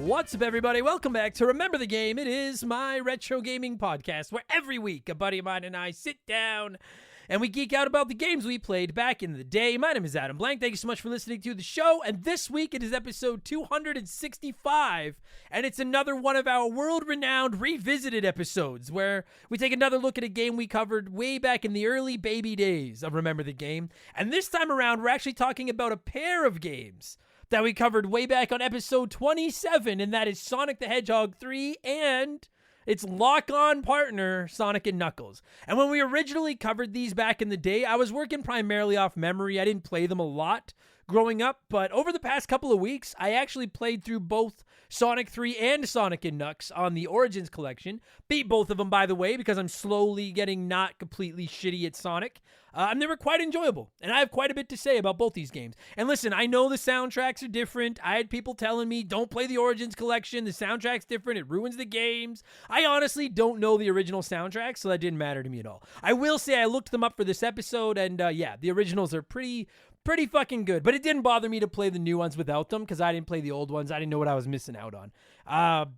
What's up, everybody? Welcome back to Remember the Game. It is my retro gaming podcast where every week a buddy of mine and I sit down and we geek out about the games we played back in the day. My name is Adam Blank. Thank you so much for listening to the show. And this week it is episode 265, and it's another one of our world-renowned revisited episodes where we take another look at a game we covered way back in the early baby days of Remember the Game. And this time around, we're actually talking about a pair of games that we covered way back on episode 27, and that is Sonic the Hedgehog 3 and its lock-on partner, Sonic & Knuckles. And when we originally covered these back in the day, I was working primarily off memory. I didn't play them a lot growing up, but over the past couple of weeks, I actually played through both Sonic 3 and Sonic & Knucks on the Origins collection. Beat both of them, by the way, because I'm slowly getting not completely shitty at Sonic. And they were quite enjoyable, and I have quite a bit to say about both these games. And listen, I know the soundtracks are different. I had people telling me, don't play the Origins collection. The soundtrack's different. It ruins the games. I honestly don't know the original soundtrack, so that didn't matter to me at all. I will say I looked them up for this episode, and yeah, the originals are pretty fucking good. But it didn't bother me to play the new ones without them, because I didn't play the old ones. I didn't know what I was missing out on.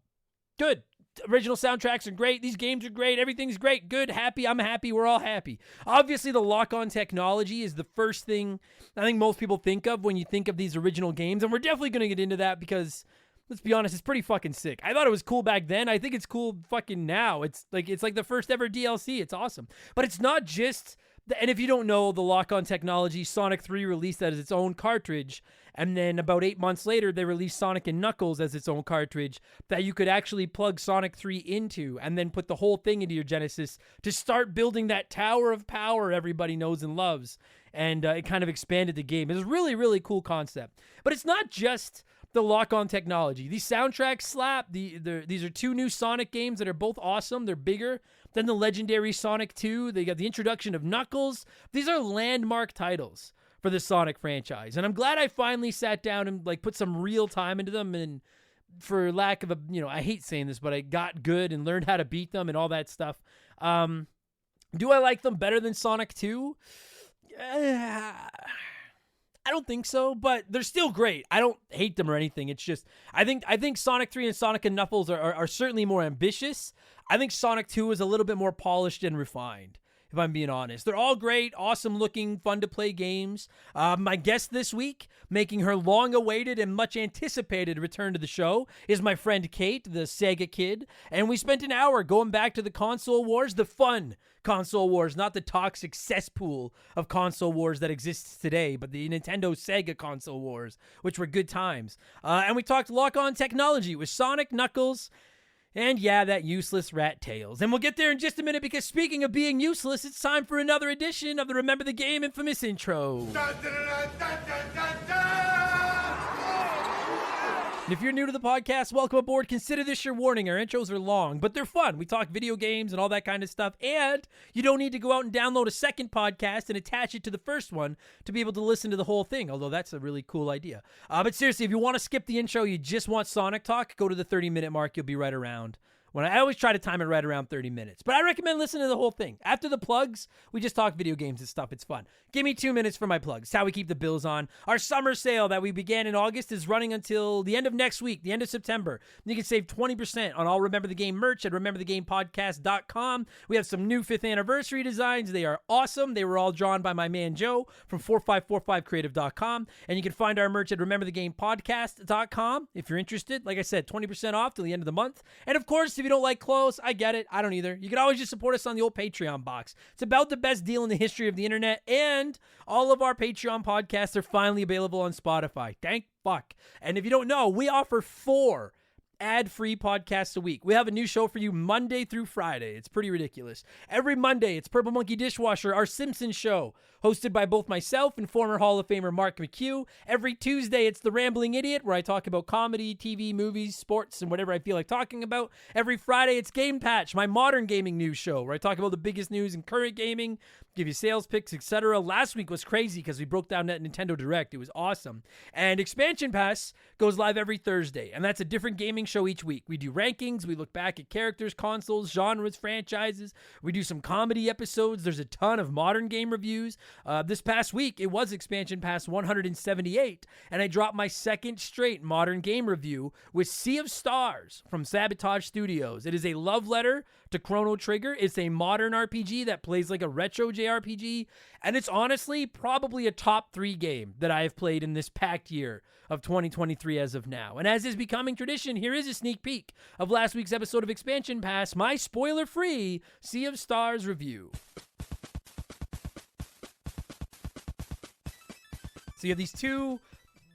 Good. Original soundtracks are great. These games are great. Everything's great. Good. Happy. I'm happy. We're all happy. Obviously, the lock-on technology is the first thing I think most people think of when you think of these original games. And we're definitely going to get into that because, let's be honest, it's pretty fucking sick. I thought it was cool back then. I think it's cool fucking now. It's like the first ever DLC. It's awesome. But it's not just... And if you don't know the lock-on technology, Sonic 3 released that as its own cartridge, and then about 8 months later, they released Sonic & Knuckles as its own cartridge that you could actually plug Sonic 3 into and then put the whole thing into your Genesis to start building that tower of power everybody knows and loves. And it kind of expanded the game. It was a really, really cool concept. But it's not just the lock-on technology. These soundtracks slap. These are two new Sonic games that are both awesome. They're bigger than the legendary Sonic 2. They got the introduction of Knuckles. These are landmark titles for the Sonic franchise. And I'm glad I finally sat down and put some real time into them. And for lack of I hate saying this, but I got good and learned how to beat them and all that stuff. Do I like them better than Sonic 2? I don't think so, but they're still great. I don't hate them or anything. It's just I think Sonic 3 and Sonic & Knuckles are certainly more ambitious. I think Sonic 2 is a little bit more polished and refined, if I'm being honest. They're all great, awesome looking, fun to play games. My guest this week, making her long-awaited and much anticipated return to the show, is my friend Kait, the Sega kid. And we spent an hour going back to the console wars, the fun console wars, not the toxic cesspool of console wars that exists today, but the Nintendo Sega console wars, which were good times. And we talked lock-on technology with Sonic, Knuckles, and yeah, that useless rat Tails. And we'll get there in just a minute because speaking of being useless, it's time for another edition of the Remember the Game infamous intro. And if you're new to the podcast, welcome aboard. Consider this your warning. Our intros are long, but they're fun. We talk video games and all that kind of stuff. And you don't need to go out and download a second podcast and attach it to the first one to be able to listen to the whole thing, although that's a really cool idea. But seriously, if you want to skip the intro, you just want Sonic talk, go to the 30-minute mark. You'll be right around. I always try to time it right around 30 minutes. But I recommend listening to the whole thing. After the plugs, we just talk video games and stuff. It's fun. Give me 2 minutes for my plugs. It's how we keep the bills on. Our summer sale that we began in August is running until the end of next week, the end of September. You can save 20% on all Remember the Game merch at rememberthegamepodcast.com. We have some new 5th anniversary designs. They are awesome. They were all drawn by my man Joe from 4545creative.com. And you can find our merch at rememberthegamepodcast.com if you're interested. Like I said, 20% off till the end of the month. And of course, if you don't like clothes, I get it. I don't either. You can always just support us on the old Patreon box. It's about the best deal in the history of the internet, and all of our Patreon podcasts are finally available on Spotify. Thank fuck. And if you don't know, we offer 4 ad-free podcasts a week. We have a new show for you Monday through Friday. It's pretty ridiculous. Every Monday, it's Purple Monkey Dishwasher, our Simpsons show, hosted by both myself and former Hall of Famer Mark McHugh. Every Tuesday, it's The Rambling Idiot, where I talk about comedy, TV, movies, sports, and whatever I feel like talking about. Every Friday, it's Game Patch, my modern gaming news show, where I talk about the biggest news in current gaming, give you sales picks, etc. Last week was crazy because we broke down that Nintendo Direct. It was awesome. And Expansion Pass goes live every Thursday, and that's a different gaming show each week. We do rankings. We look back at characters, consoles, genres, franchises. We do some comedy episodes. There's a ton of modern game reviews. This past week, it was Expansion Pass 178, and I dropped my second straight modern game review with Sea of Stars from Sabotage Studios. It is a love letter to Chrono Trigger. It's a modern RPG that plays like a retro JRPG, and it's honestly probably a top 3 game that I have played in this packed year of 2023 as of now. And as is becoming tradition, here is a sneak peek of last week's episode of Expansion Pass, my spoiler-free Sea of Stars review. So you have these 2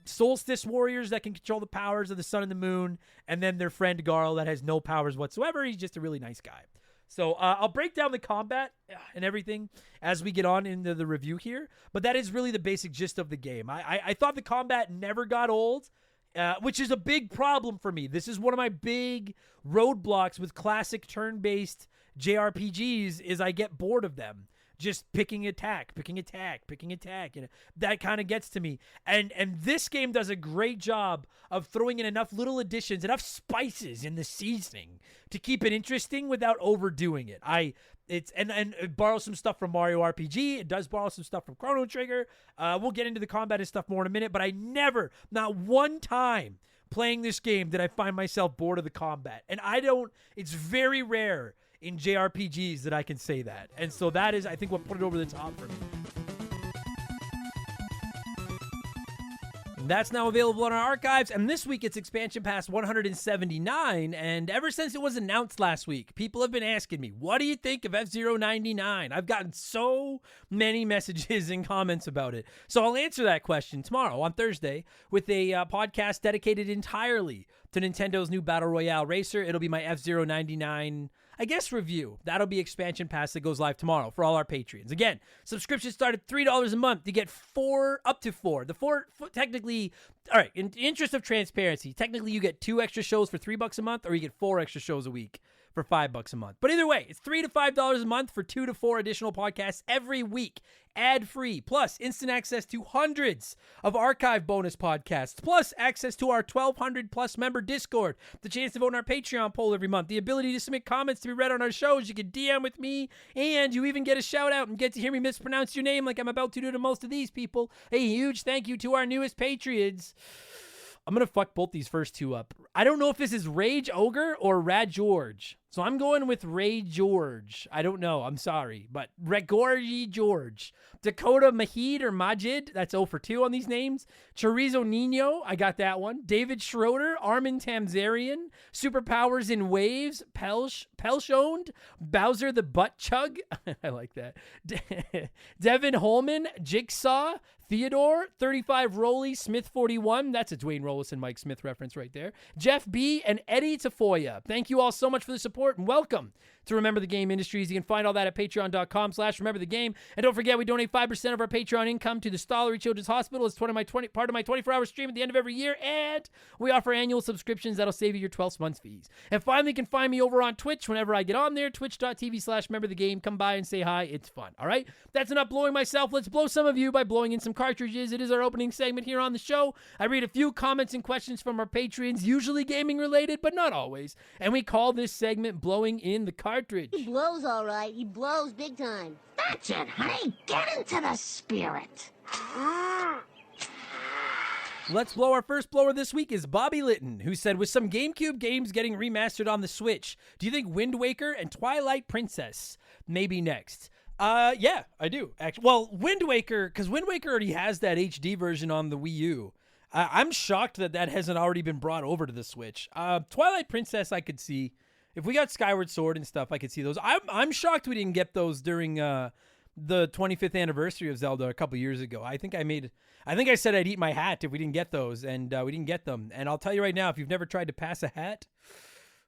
solstice warriors that can control the powers of the sun and the moon, and then their friend Garl that has no powers whatsoever. He's just a really nice guy. So I'll break down the combat and everything as we get on into the review here, but that is really the basic gist of the game. I thought the combat never got old, which is a big problem for me. This is one of my big roadblocks with classic turn-based JRPGs is I get bored of them. Just picking attack. And that kind of gets to me. And this game does a great job of throwing in enough little additions, enough spices in the seasoning to keep it interesting without overdoing it. It borrows some stuff from Mario RPG. It does borrow some stuff from Chrono Trigger. We'll get into the combat and stuff more in a minute, but I never, not one time playing this game did I find myself bored of the combat. And it's very rare in JRPGs that I can say that. And so that is, I think, what put it over the top for me. And that's now available in our archives, and this week it's Expansion Pass 179, and ever since it was announced last week, people have been asking me, what do you think of F-Zero 99? I've gotten so many messages and comments about it. So I'll answer that question tomorrow on Thursday with a podcast dedicated entirely to Nintendo's new Battle Royale racer. It'll be my F-Zero 99 review. That'll be Expansion Pass that goes live tomorrow for all our Patreons. Again, subscriptions start at $3 a month. You get up to 4. The 4 technically, all right, in interest of transparency, technically you get 2 extra shows for $3 a month, or you get 4 extra shows a week for $5 a month. But either way, it's $3 to $5 a month for 2 to 4 additional podcasts every week, ad-free, plus instant access to hundreds of archive bonus podcasts, plus access to our 1,200 plus member Discord, the chance to vote in our Patreon poll every month, the ability to submit comments to be read on our shows. You can DM with me, and you even get a shout out and get to hear me mispronounce your name like I'm about to do to most of these people. A huge thank you to our newest Patreons. I'm going to fuck both these first 2 up. I don't know if this is Rage Ogre or Rad George. So I'm going with Ray George. I don't know. I'm sorry. But Regorgi George. Dakota Mahid or Majid. That's 0 for 2 on these names. Chorizo Nino. I got that one. David Schroeder. Armin Tamzarian. Superpowers in Waves. Pelshoned. Bowser the Butt Chug. I like that. Devin Holman. Jigsaw. Theodore, 35 Rowley, Smith 41. That's a Dwayne Rollis and Mike Smith reference right there. Jeff B. and Eddie Tafoya. Thank you all so much for the support and welcome to Remember the Game Industries. You can find all that at patreon.com/rememberthegame. And don't forget, we donate 5% of our Patreon income to the Stollery Children's Hospital. It's part of my 24-hour stream at the end of every year. And we offer annual subscriptions that'll save you your 12th month's fees. And finally, you can find me over on Twitch whenever I get on there. Twitch.tv/rememberthegame. Come by and say hi. It's fun. All right? That's enough blowing myself. Let's blow some of you by blowing in some cartridges. It is our opening segment here on the show. I read a few comments and questions from our patrons, usually gaming related, but not always. And we call this segment Blowing in the Cartridge. He blows all right. He blows big time. That's it, honey. Get into the spirit. Let's blow. Our first blower this week is Bobby Litton, who said, with some GameCube games getting remastered on the Switch, do you think Wind Waker and Twilight Princess may be next? Yeah, I do, actually. Well, Wind Waker, because Wind Waker already has that HD version on the Wii U. I'm shocked that hasn't already been brought over to the Switch. Twilight Princess, I could see. If we got Skyward Sword and stuff, I could see those. I'm shocked we didn't get those during the 25th anniversary of Zelda a couple years ago. I think I said I'd eat my hat if we didn't get those, and we didn't get them. And I'll tell you right now, if you've never tried to pass a hat,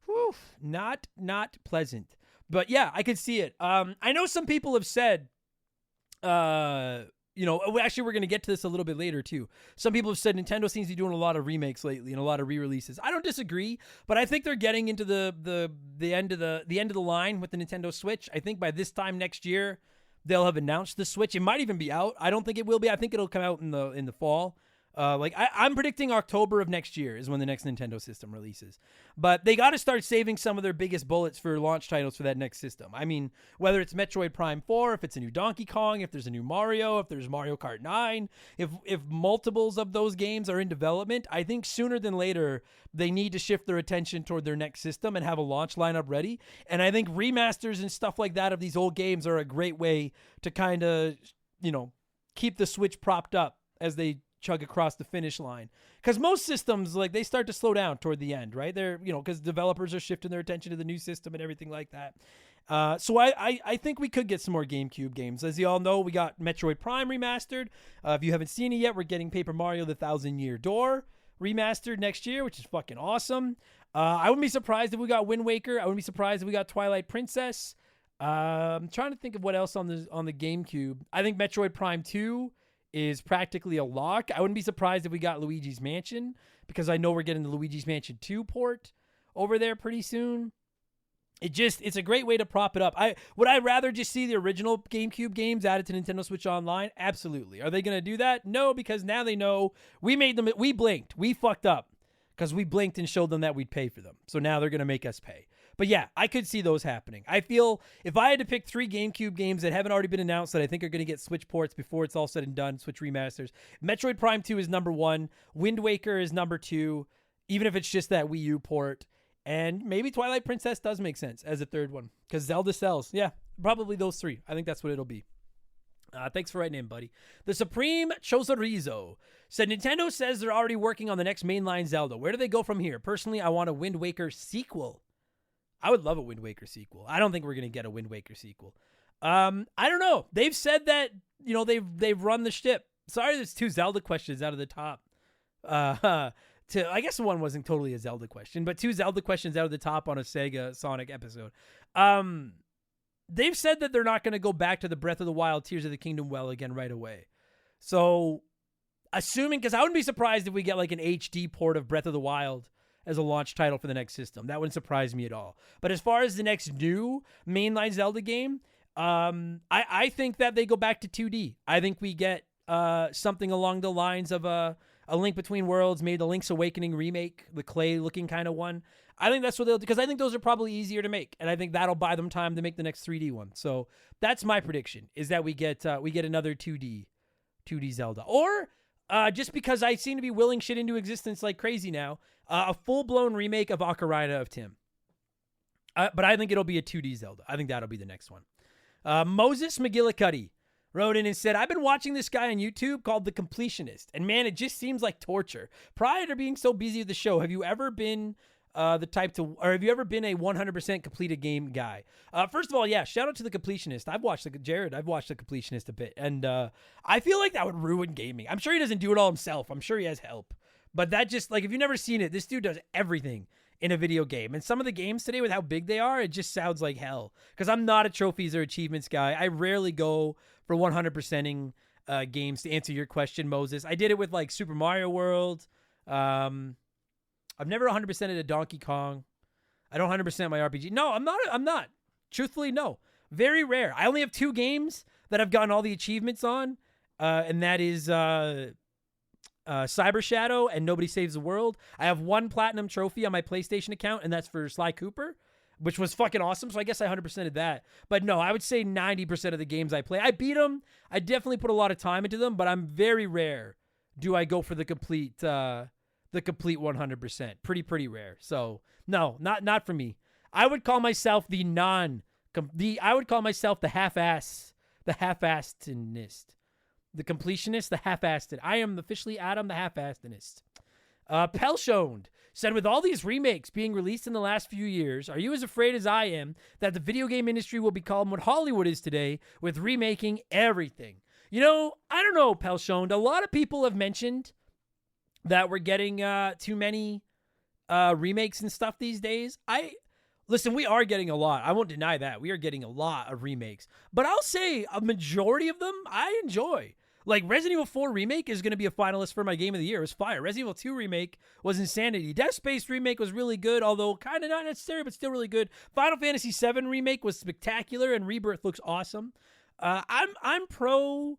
whew, not pleasant. But yeah, I could see it. I know some people have said, actually we're going to get to this a little bit later too. Some people have said Nintendo seems to be doing a lot of remakes lately and a lot of re-releases. I don't disagree, but I think they're getting into the end of the line with the Nintendo Switch. I think by this time next year, they'll have announced the Switch. It might even be out. I don't think it will be. I think it'll come out in the fall. I'm predicting October of next year is when the next Nintendo system releases. But they got to start saving some of their biggest bullets for launch titles for that next system. I mean, whether it's Metroid Prime 4, if it's a new Donkey Kong, if there's a new Mario, if there's Mario Kart 9, if multiples of those games are in development, I think sooner than later they need to shift their attention toward their next system and have a launch lineup ready. And I think remasters and stuff like that of these old games are a great way to kind of, keep the Switch propped up as they chug across the finish line. Because most systems, they start to slow down toward the end, right? They're, because developers are shifting their attention to the new system and everything like that. So I think we could get some more GameCube games. As you all know, we got Metroid Prime remastered. If you haven't seen it yet, we're getting Paper Mario: The Thousand Year Door remastered next year, which is fucking awesome. I wouldn't be surprised if we got Wind Waker. I wouldn't be surprised if we got Twilight Princess. I'm trying to think of what else on the GameCube. I think Metroid Prime 2 is practically a lock. I wouldn't be surprised if we got Luigi's Mansion, because I know we're getting the Luigi's Mansion 2 port over there pretty soon. It's a great way to prop it up. Would I rather just see the original GameCube games added to Nintendo Switch Online? Absolutely. Are they going to do that? No, because now they know we blinked. We fucked up because we blinked and showed them that we'd pay for them. So now they're going to make us pay. But yeah, I could see those happening. I feel if I had to pick 3 GameCube games that haven't already been announced that I think are going to get Switch ports before it's all said and done, Switch remasters, Metroid Prime 2 is number 1, Wind Waker is number 2, even if it's just that Wii U port, and maybe Twilight Princess does make sense as a third one, because Zelda sells. Yeah, probably those 3. I think that's what it'll be. Thanks for writing in, buddy. The Supreme Chosorizo said, Nintendo says they're already working on the next mainline Zelda. Where do they go from here? Personally, I want a Wind Waker sequel. I would love a Wind Waker sequel. I don't think we're going to get a Wind Waker sequel. I don't know. They've said that, they've run the ship. Sorry, there's 2 Zelda questions out of the top. I guess one wasn't totally a Zelda question, but 2 Zelda questions out of the top on a Sega Sonic episode. They've said that they're not going to go back to the Breath of the Wild Tears of the Kingdom well again right away. So, assuming, because I wouldn't be surprised if we get an HD port of Breath of the Wild as a launch title for the next system. That wouldn't surprise me at all. But as far as the next new mainline Zelda game, I think that they go back to 2D. I think we get something along the lines of a Link Between Worlds, maybe the Link's Awakening remake, the clay-looking kind of one. I think that's what they'll do, because I think those are probably easier to make, and I think that'll buy them time to make the next 3D one. So that's my prediction, is that we get another 2D Zelda. Or, just because I seem to be willing shit into existence like crazy now, a full-blown remake of Ocarina of Time. But I think it'll be a 2D Zelda. I think that'll be the next one. Moses McGillicuddy wrote in and said, I've been watching this guy on YouTube called The Completionist, and man, it just seems like torture. Prior to being so busy with the show, have you ever been have you ever been a 100% completed game guy? First of all, yeah, shout out to The Completionist. I've watched The Completionist a bit, and I feel like that would ruin gaming. I'm sure he doesn't do it all himself. I'm sure he has help. But that just, if you've never seen it, this dude does everything in a video game. And some of the games today, with how big they are, it just sounds like hell. Because I'm not a trophies or achievements guy. I rarely go for 100%ing games, to answer your question, Moses. I did it with Super Mario World. I've never 100%ed a Donkey Kong. I don't 100% my RPG. No, I'm not. Truthfully, no. Very rare. I only have 2 games that I've gotten all the achievements on. And that is Cyber Shadow and Nobody Saves the World. I have 1 platinum trophy on my PlayStation account, and that's for Sly Cooper, which was fucking awesome. So I guess I 100%ed that. But no, I would say 90% of the games I play, I beat them. I definitely put a lot of time into them, but I'm very rare do I go for the complete 100%. Pretty rare. So no, not for me. I would call myself the half-assedness. The completionist, the half-assed. I am officially Adam, the half-assedness. Pelshoned said, with all these remakes being released in the last few years, are you as afraid as I am that the video game industry will become what Hollywood is today with remaking everything? I don't know, Pelshoned. A lot of people have mentioned that we're getting too many remakes and stuff these days. Listen, we are getting a lot. I won't deny that. We are getting a lot of remakes. But I'll say a majority of them I enjoy. Resident Evil 4 Remake is going to be a finalist for my Game of the Year. It was fire. Resident Evil 2 Remake was insanity. Dead Space Remake was really good, although kind of not necessary, but still really good. Final Fantasy 7 Remake was spectacular, and Rebirth looks awesome. I'm pro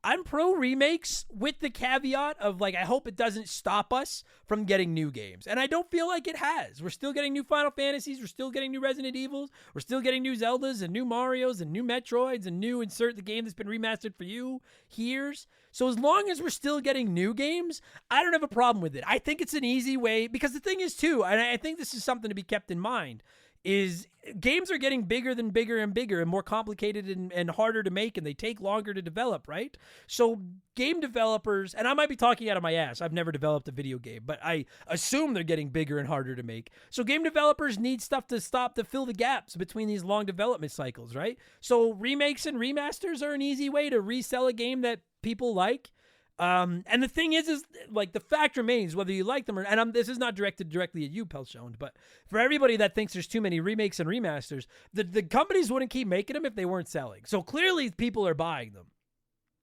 I'm pro remakes with the caveat of like, I hope it doesn't stop us from getting new games. And I don't feel like it has. We're still getting new Final Fantasies. We're still getting new Resident Evils. We're still getting new Zeldas and new Marios and new Metroids and new insert the game that's been remastered for you here's. So as long as we're still getting new games, I don't have a problem with it. I think it's an easy way, because the thing is too, and I think this is something to be kept in mind, is games are getting bigger and bigger and more complicated and harder to make, and they take longer to develop, right? So game developers, and I might be talking out of my ass, I've never developed a video game, but I assume they're getting bigger and harder to make. So game developers need stuff to fill the gaps between these long development cycles, right? So remakes and remasters are an easy way to resell a game that people like. And the thing is like, the fact remains, whether you like them or, and this is not directed directly at you, Pelshond, but for everybody that thinks there's too many remakes and remasters, the companies wouldn't keep making them if they weren't selling. So clearly people are buying them.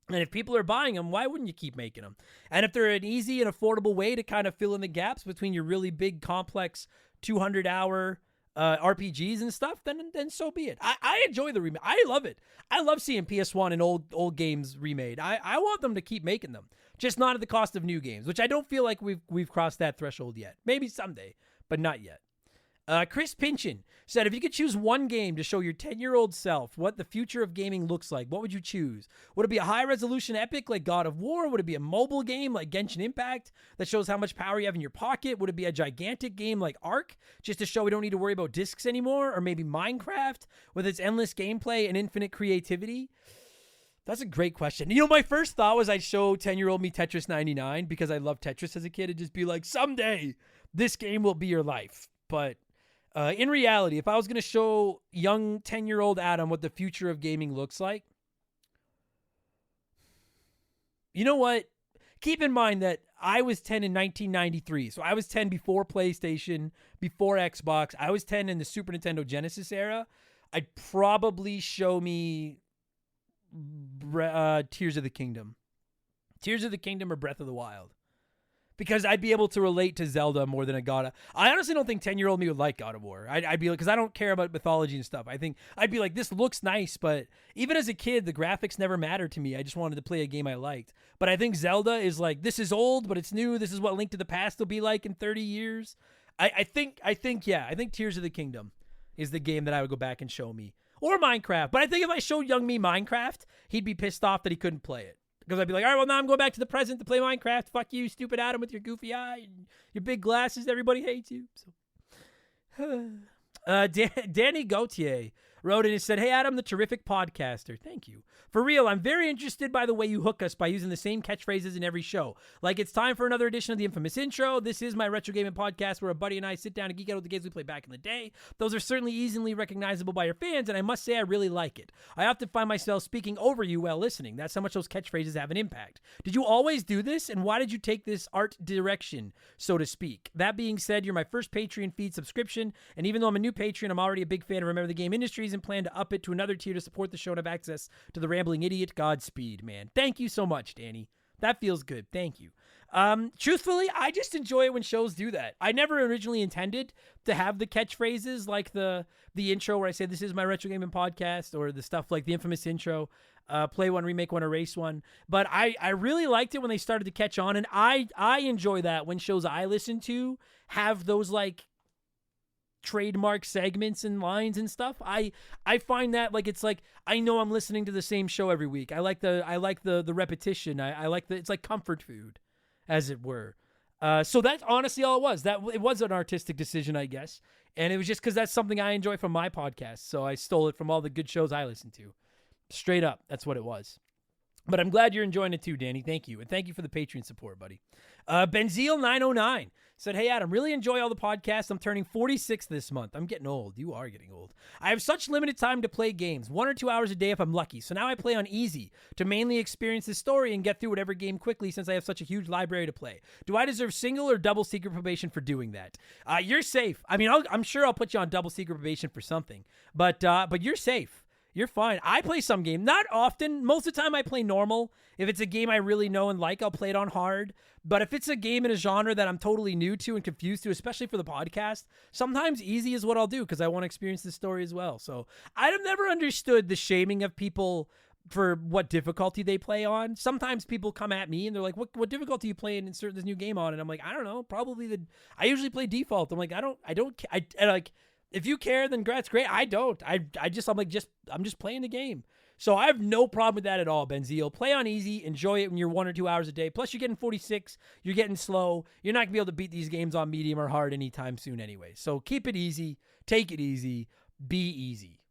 And if people are buying them, why wouldn't you keep making them? And if they're an easy and affordable way to kind of fill in the gaps between your really big, complex 200-hour RPGs and stuff, then so be it. I enjoy the remake. I love it. I love seeing PS1 and old games remade. I want them to keep making them, just not at the cost of new games, which I don't feel like we've crossed that threshold yet. Maybe someday, but not yet. Chris Pinchin said, if you could choose one game to show your 10-year-old self what the future of gaming looks like, what would you choose? Would it be a high-resolution epic like God of War? Would it be a mobile game like Genshin Impact that shows how much power you have in your pocket? Would it be a gigantic game like Ark, just to show we don't need to worry about discs anymore? Or maybe Minecraft with its endless gameplay and infinite creativity? That's a great question. You know, my first thought was I'd show 10-year-old me Tetris 99 because I loved Tetris as a kid and just be like, someday this game will be your life. But in reality, if I was going to show young 10-year-old Adam what the future of gaming looks like, you know what? Keep in mind that I was 10 in 1993. So I was 10 before PlayStation, before Xbox. I was 10 in the Super Nintendo Genesis era. I'd probably show me Tears of the Kingdom. Tears of the Kingdom or Breath of the Wild. Because I'd be able to relate to Zelda more than I honestly don't think 10-year-old me would like God of War. I'd be like, because I don't care about mythology and stuff. I think I'd be like, this looks nice, but even as a kid, the graphics never mattered to me. I just wanted to play a game I liked. But I think Zelda is like, this is old, but it's new. This is what Link to the Past will be like in 30 years. I think Tears of the Kingdom is the game that I would go back and show me. Or Minecraft. But I think if I showed young me Minecraft, he'd be pissed off that he couldn't play it. Because I'd be like, all right, well, now I'm going back to the present to play Minecraft. Fuck you, stupid Adam, with your goofy eye and your big glasses. Everybody hates you. So, Danny Gautier wrote in and said, hey, Adam, the terrific podcaster. Thank you. For real, I'm very interested by the way you hook us by using the same catchphrases in every show. Like, it's time for another edition of the infamous intro. This is my retro gaming podcast where a buddy and I sit down and geek out with the games we played back in the day. Those are certainly easily recognizable by your fans, and I must say I really like it. I often find myself speaking over you while listening. That's how much those catchphrases have an impact. Did you always do this, and why did you take this art direction, so to speak? That being said, you're my first Patreon feed subscription, and even though I'm a new Patreon, I'm already a big fan of Remember the Game Industries and plan to up it to another tier to support the show and have access to the Rambling Idiot. Godspeed, man. Thank you so much, Danny. That feels good. Thank you. Truthfully, I just enjoy it when shows do that. I never originally intended to have the catchphrases like the intro where I say, this is my retro gaming podcast, or the stuff like the infamous intro, play one, remake one, erase one. But I really liked it when they started to catch on, and I enjoy that when shows I listen to have those like trademark segments and lines and stuff. I find that like, it's like I know I'm listening to the same show every week. I like the repetition. I like it's like comfort food, as it were. So that's honestly all it was. That it was an artistic decision, I guess, and it was just because that's something I enjoy from my podcast. So I stole it from all the good shows I listen to. Straight up, that's what it was. But I'm glad you're enjoying it too, Danny. Thank you. And thank you for the Patreon support, buddy. Benzeal909 said, hey, Adam, really enjoy all the podcasts. I'm turning 46 this month. I'm getting old. You are getting old. I have such limited time to play games, 1 or 2 hours a day if I'm lucky. So now I play on easy to mainly experience the story and get through whatever game quickly since I have such a huge library to play. Do I deserve single or double secret probation for doing that? You're safe. I mean, I'm sure I'll put you on double secret probation for something, but you're safe. You're fine. I play some game. Not often. Most of the time I play normal. If it's a game I really know and like, I'll play it on hard. But if it's a game in a genre that I'm totally new to and confused to, especially for the podcast, sometimes easy is what I'll do because I want to experience the story as well. So I've never understood the shaming of people for what difficulty they play on. Sometimes people come at me and they're like, what difficulty you playing insert this new game on? And I'm like, I don't know, probably I usually play default. I'm like, and like, if you care, then that's great. I don't. I'm just playing the game. So I have no problem with that at all, Benziel. Play on easy, enjoy it when you're 1 or 2 hours a day. Plus, you're getting 46, you're getting slow. You're not going to be able to beat these games on medium or hard anytime soon anyway. So keep it easy, take it easy, be easy.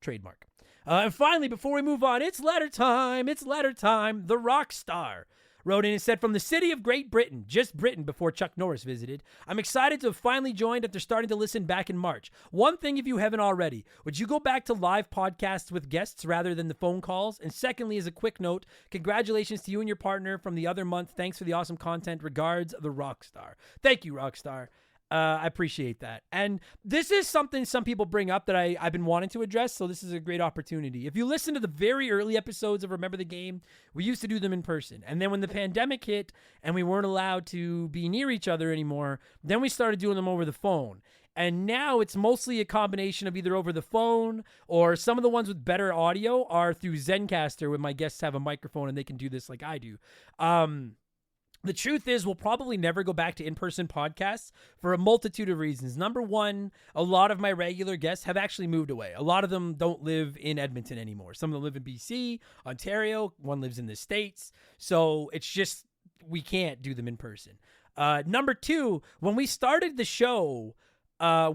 Trademark. And finally, before we move on, it's letter time. It's letter time. The Rockstar wrote in and said, from the city of Great Britain, just Britain before Chuck Norris visited, I'm excited to have finally joined after starting to listen back in March. One thing, if you haven't already, would you go back to live podcasts with guests rather than the phone calls? And secondly, as a quick note, congratulations to you and your partner from the other month. Thanks for the awesome content. Regards, the Rockstar. Thank you, Rockstar. I appreciate that. And this is something some people bring up that I've been wanting to address, so this is a great opportunity. If you listen to the very early episodes of Remember the Game, we used to do them in person. And then when the pandemic hit and we weren't allowed to be near each other anymore, then we started doing them over the phone. And now it's mostly a combination of either over the phone or some of the ones with better audio are through Zencaster when my guests have a microphone and they can do this like I do. The truth is, we'll probably never go back to in-person podcasts for a multitude of reasons. Number one, a lot of my regular guests have actually moved away. A lot of them don't live in Edmonton anymore. Some of them live in BC, Ontario. One lives in the States. So it's just, we can't do them in person. Number two, when we started the show,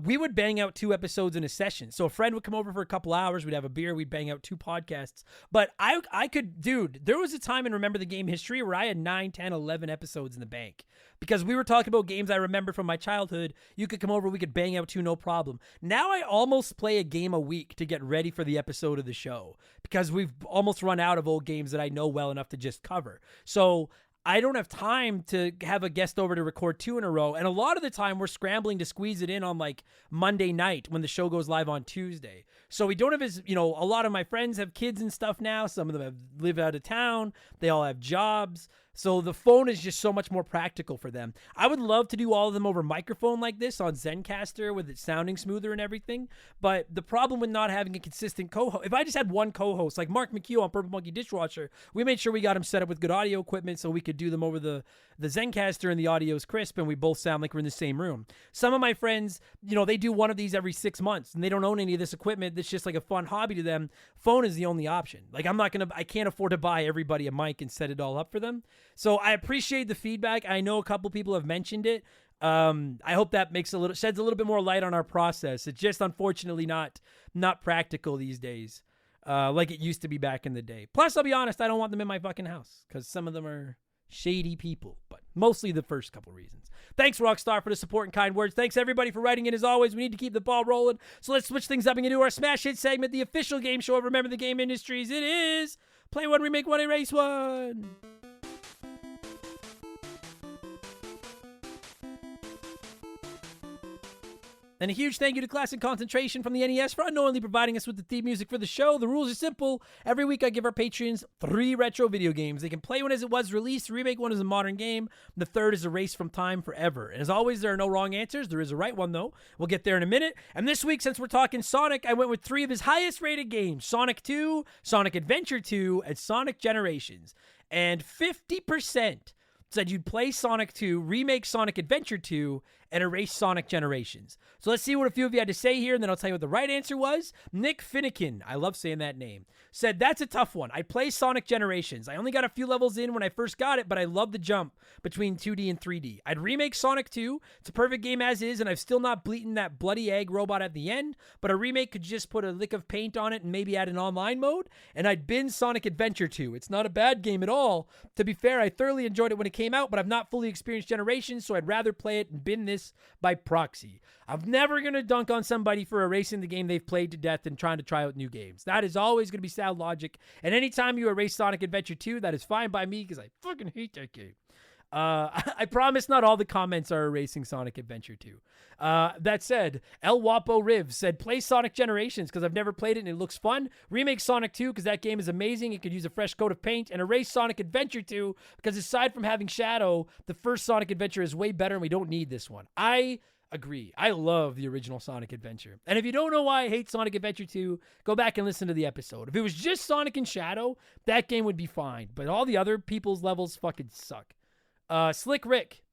we would bang out 2 episodes in a session. So a friend would come over for a couple hours. We'd have a beer. We'd bang out 2 podcasts. But there was a time in Remember the Game history where I had 9, 10, 11 episodes in the bank. Because we were talking about games I remember from my childhood. You could come over. We could bang out 2, no problem. Now I almost play a game a week to get ready for the episode of the show. Because we've almost run out of old games that I know well enough to just cover. So I don't have time to have a guest over to record 2 in a row. And a lot of the time we're scrambling to squeeze it in on like Monday night when the show goes live on Tuesday. So we don't have a lot of my friends have kids and stuff now. Some of them live out of town. They all have jobs. So the phone is just so much more practical for them. I would love to do all of them over microphone like this on Zencaster with it sounding smoother and everything. But the problem with not having a consistent co-host, if I just had one co-host, like Mark McHugh on Purple Monkey Dishwasher, we made sure we got him set up with good audio equipment so we could do them over the Zencaster and the audio is crisp and we both sound like we're in the same room. Some of my friends, they do one of these every 6 months and they don't own any of this equipment. That's just like a fun hobby to them. Phone is the only option. Like I can't afford to buy everybody a mic and set it all up for them. So I appreciate the feedback. I know a couple people have mentioned it. I hope that sheds a little bit more light on our process. It's just unfortunately not practical these days, like it used to be back in the day. Plus, I'll be honest, I don't want them in my fucking house because some of them are shady people, but mostly the first couple reasons. Thanks, Rockstar, for the support and kind words. Thanks, everybody, for writing in. As always, we need to keep the ball rolling. So let's switch things up and get into our Smash Hit segment, the official game show of Remember the Game Industries. It is Play One, Remake One, Erase One. And a huge thank you to Classic Concentration from the NES for unknowingly providing us with the theme music for the show. The rules are simple. Every week I give our patrons 3 retro video games. They can play one as it was released, remake one as a modern game. The third is erased from time forever. And as always, there are no wrong answers. There is a right one, though. We'll get there in a minute. And this week, since we're talking Sonic, I went with 3 of his highest rated games. Sonic 2, Sonic Adventure 2, and Sonic Generations. And 50% said you'd play Sonic 2, remake Sonic Adventure 2, and erase Sonic Generations. So let's see what a few of you had to say here, and then I'll tell you what the right answer was. Nick Finnegan, I love saying that name, said, that's a tough one. I'd play Sonic Generations. I only got a few levels in when I first got it, but I love the jump between 2D and 3D. I'd remake Sonic 2. It's a perfect game as is, and I've still not beaten that bloody egg robot at the end, but a remake could just put a lick of paint on it and maybe add an online mode, and I'd bin Sonic Adventure 2. It's not a bad game at all. To be fair, I thoroughly enjoyed it when it came out, but I've not fully experienced Generations, so I'd rather play it and bin this by proxy. I'm never going to dunk on somebody for erasing the game they've played to death and trying to try out new games. That is always going to be sound logic. And anytime you erase Sonic Adventure 2, that is fine by me because I fucking hate that game. I promise not all the comments are erasing Sonic Adventure 2. That said, El Wapo Riv said, play Sonic Generations because I've never played it and it looks fun. Remake Sonic 2 because that game is amazing. It could use a fresh coat of paint. And erase Sonic Adventure 2 because aside from having Shadow, the first Sonic Adventure is way better and we don't need this one. I Agree. I love the original Sonic Adventure. And if you don't know why I hate Sonic Adventure 2, go back and listen to the episode. If it was just Sonic and Shadow, that game would be fine. But all the other people's levels fucking suck. Slick Rick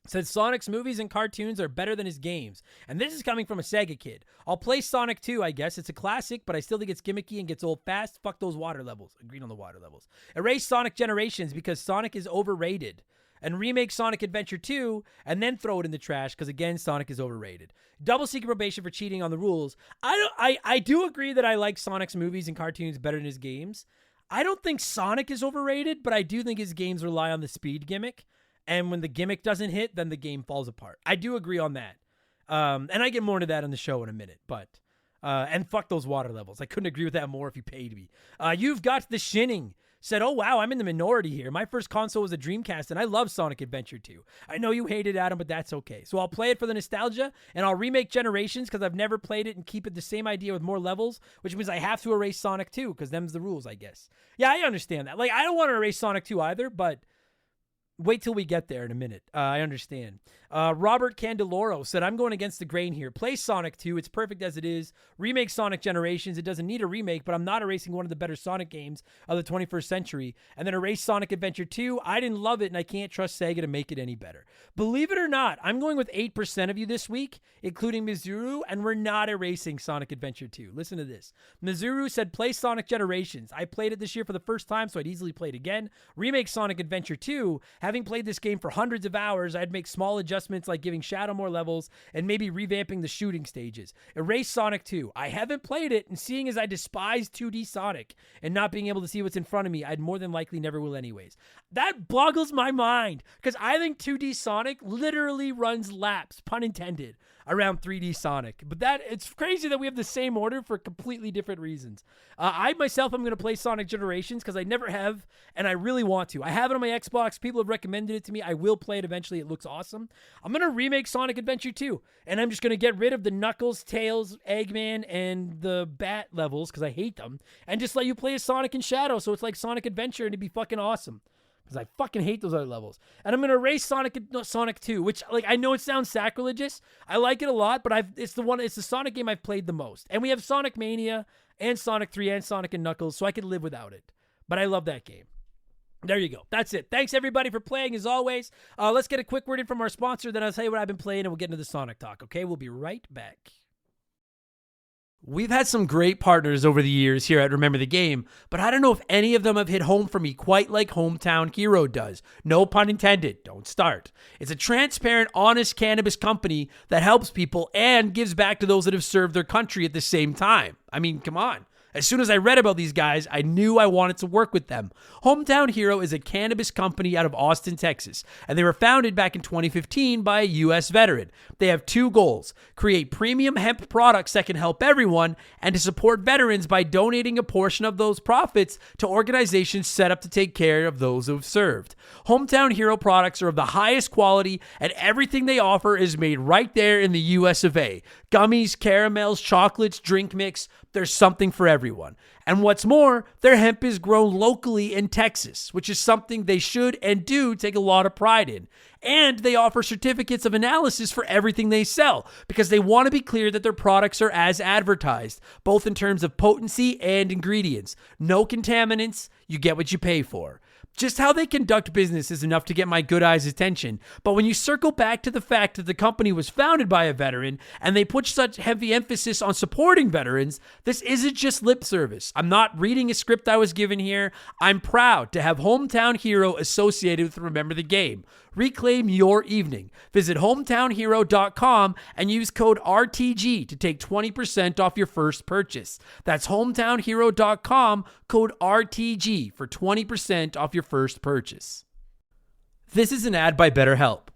said Sonic's movies and cartoons are better than his games. And this is coming from a Sega kid. I'll play Sonic 2, I guess. It's a classic, but I still think it's gimmicky and gets old fast. Fuck those water levels. Agreed on the water levels. Erase Sonic Generations because Sonic is overrated. And remake Sonic Adventure 2 and then throw it in the trash because, again, Sonic is overrated. Double secret probation for cheating on the rules. I do agree that I like Sonic's movies and cartoons better than his games. I don't think Sonic is overrated, but I do think his games rely on the speed gimmick. And when the gimmick doesn't hit, then the game falls apart. I do agree on that. And I get more into that on the show in a minute. And fuck those water levels. I couldn't agree with that more if you paid me. You've got the shinning. Said, oh, wow, I'm in the minority here. My first console was a Dreamcast, and I love Sonic Adventure 2. I know you hate it, Adam, but that's okay. So I'll play it for the nostalgia, and I'll remake Generations because I've never played it and keep it the same idea with more levels, which means I have to erase Sonic 2 because them's the rules, I guess. Yeah, I understand that. Like, I don't want to erase Sonic 2 either, but wait till we get there in a minute. I understand. Robert Candeloro said, I'm going against the grain here. Play Sonic 2. It's perfect as it is. Remake Sonic Generations. It doesn't need a remake, but I'm not erasing one of the better Sonic games of the 21st century. And then erase Sonic Adventure 2. I didn't love it, and I can't trust Sega to make it any better. Believe it or not, I'm going with 8% of you this week, including Mizuru, and we're not erasing Sonic Adventure 2. Listen to this. Mizuru said, play Sonic Generations. I played it this year for the first time, so I'd easily play it again. Remake Sonic Adventure 2. Having played this game for hundreds of hours, I'd make small adjustments like giving Shadow more levels and maybe revamping the shooting stages. Erase Sonic 2. I haven't played it, and seeing as I despise 2D Sonic and not being able to see what's in front of me, I'd more than likely never will anyways. That boggles my mind because I think 2D Sonic literally runs laps, pun intended, around 3D Sonic. But it's crazy that we have the same order for completely different reasons. I myself am going to play Sonic Generations because I never have, and I really want to. I have it on my Xbox. People have recommended it to me. I will play it eventually. It looks awesome. I'm going to remake Sonic Adventure 2, and I'm just going to get rid of the Knuckles, Tails, Eggman, and the Bat levels because I hate them, and just let you play as Sonic and Shadow so it's like Sonic Adventure, and it'd be fucking awesome. Because I fucking hate those other levels. And I'm going to erase Sonic 2, which, like, I know it sounds sacrilegious. I like it a lot, but it's the Sonic game I've played the most. And we have Sonic Mania and Sonic 3 and Sonic and Knuckles, so I could live without it. But I love that game. There you go. That's it. Thanks, everybody, for playing, as always. Let's get a quick word in from our sponsor, then I'll tell you what I've been playing, and we'll get into the Sonic talk, okay? We'll be right back. We've had some great partners over the years here at Remember the Game, but I don't know if any of them have hit home for me quite like Hometown Hero does. No pun intended. Don't start. It's a transparent, honest cannabis company that helps people and gives back to those that have served their country at the same time. I mean, come on. As soon as I read about these guys, I knew I wanted to work with them. Hometown Hero is a cannabis company out of Austin, Texas, and they were founded back in 2015 by a U.S. veteran. They have two goals: create premium hemp products that can help everyone, and to support veterans by donating a portion of those profits to organizations set up to take care of those who have served. Hometown Hero products are of the highest quality, and everything they offer is made right there in the U.S. of A. Gummies, caramels, chocolates, drink mix. There's something for everyone. And what's more, their hemp is grown locally in Texas, which is something they should and do take a lot of pride in. And they offer certificates of analysis for everything they sell because they want to be clear that their products are as advertised, both in terms of potency and ingredients. No contaminants, you get what you pay for. Just how they conduct business is enough to get my good eyes' attention, but when you circle back to the fact that the company was founded by a veteran and they put such heavy emphasis on supporting veterans, this isn't just lip service. I'm not reading a script I was given here. I'm proud to have Hometown Hero associated with Remember the Game. Reclaim your evening. Visit hometownhero.com and use code RTG to take 20% off your first purchase. That's hometownhero.com, code RTG for 20% off your first purchase. This is an ad by BetterHelp.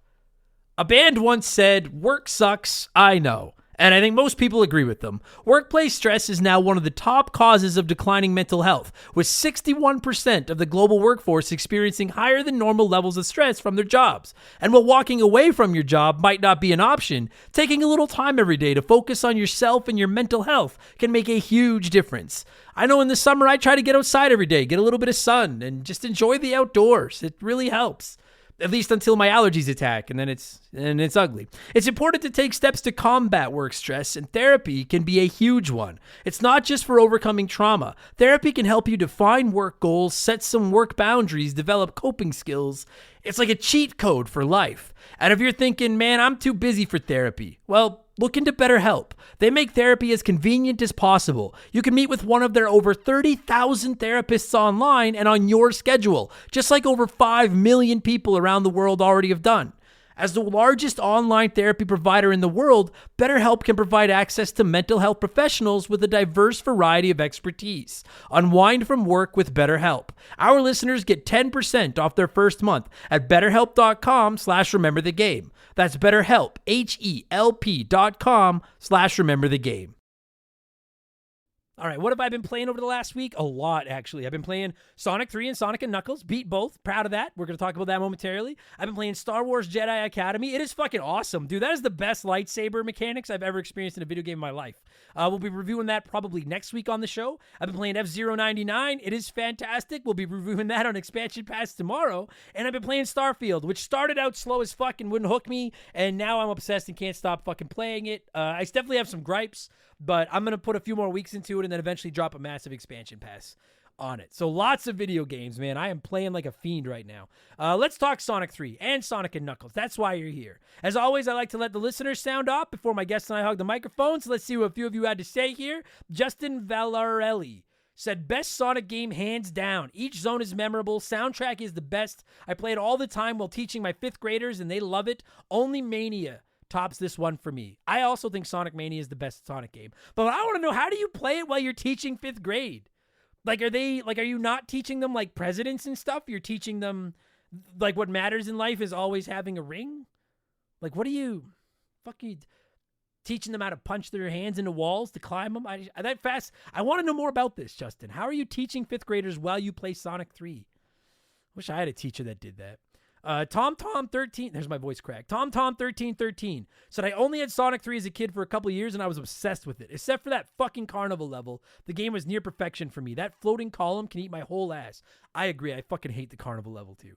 A band once said, "Work sucks, I know." And I think most people agree with them. Workplace stress is now one of the top causes of declining mental health, with 61% of the global workforce experiencing higher than normal levels of stress from their jobs. And while walking away from your job might not be an option, taking a little time every day to focus on yourself and your mental health can make a huge difference. I know in the summer I try to get outside every day, get a little bit of sun, and just enjoy the outdoors. It really helps. At least until my allergies attack, and then it's ugly. It's important to take steps to combat work stress, and therapy can be a huge one. It's not just for overcoming trauma. Therapy can help you define work goals, set some work boundaries, develop coping skills. It's like a cheat code for life. And if you're thinking, man, I'm too busy for therapy, well, look into BetterHelp. They make therapy as convenient as possible. You can meet with one of their over 30,000 therapists online and on your schedule, just like over 5 million people around the world already have done. As the largest online therapy provider in the world, BetterHelp can provide access to mental health professionals with a diverse variety of expertise. Unwind from work with BetterHelp. Our listeners get 10% off their first month at BetterHelp.com/rememberthegame. That's BetterHelp, HELP.com/rememberthegame. All right, what have I been playing over the last week? A lot, actually. I've been playing Sonic 3 and Sonic & Knuckles. Beat both. Proud of that. We're going to talk about that momentarily. I've been playing Star Wars Jedi Academy. It is fucking awesome, dude. That is the best lightsaber mechanics I've ever experienced in a video game in my life. We'll be reviewing that probably next week on the show. I've been playing F-Zero 99. It is fantastic. We'll be reviewing that on Expansion Pass tomorrow. And I've been playing Starfield, which started out slow as fuck and wouldn't hook me, and now I'm obsessed and can't stop fucking playing it. I definitely have some gripes, but I'm going to put a few more weeks into it and then eventually drop a massive expansion pass on it. So lots of video games, man. I am playing like a fiend right now. Let's talk Sonic 3 and Sonic & Knuckles. That's why you're here. As always, I like to let the listeners sound off before my guests and I hug the microphones. Let's see what a few of you had to say here. Justin Valarelli said, best Sonic game hands down. Each zone is memorable. Soundtrack is the best. I play it all the time while teaching my 5th graders, and they love it. Only Mania tops this one for me. I also think Sonic Mania is the best Sonic game. But I want to know, how do you play it while you're teaching 5th grade? Are you not teaching them like presidents and stuff? You're teaching them like what matters in life is always having a ring? Like, what are you teaching them how to punch their hands into walls to climb them? I want to know more about this, Justin. How are you teaching 5th graders while you play Sonic 3? Wish I had a teacher that did that. TomTom13, there's my voice crack. TomTom1313 said, I only had Sonic 3 as a kid for a couple of years and I was obsessed with it. Except for that fucking carnival level, the game was near perfection for me. That floating column can eat my whole ass. I agree. I fucking hate the carnival level too.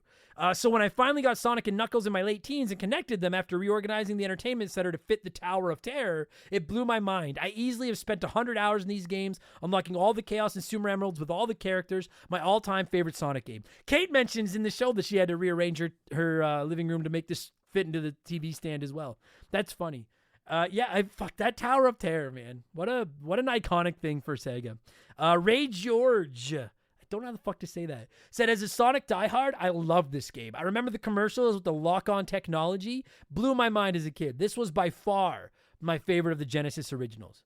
So when I finally got Sonic and Knuckles in my late teens and connected them after reorganizing the entertainment center to fit the Tower of Terror, it blew my mind. I easily have spent 100 hours in these games, unlocking all the Chaos and Super Emeralds with all the characters, my all-time favorite Sonic game. Kate mentions in the show that she had to rearrange her living room to make this fit into the TV stand as well. That's funny. Fuck that Tower of Terror, man. What an iconic thing for Sega. Ray George, don't know how the fuck to say that, said, as a Sonic diehard, I love this game. I remember the commercials with the lock-on technology. Blew my mind as a kid. This was by far my favorite of the Genesis originals.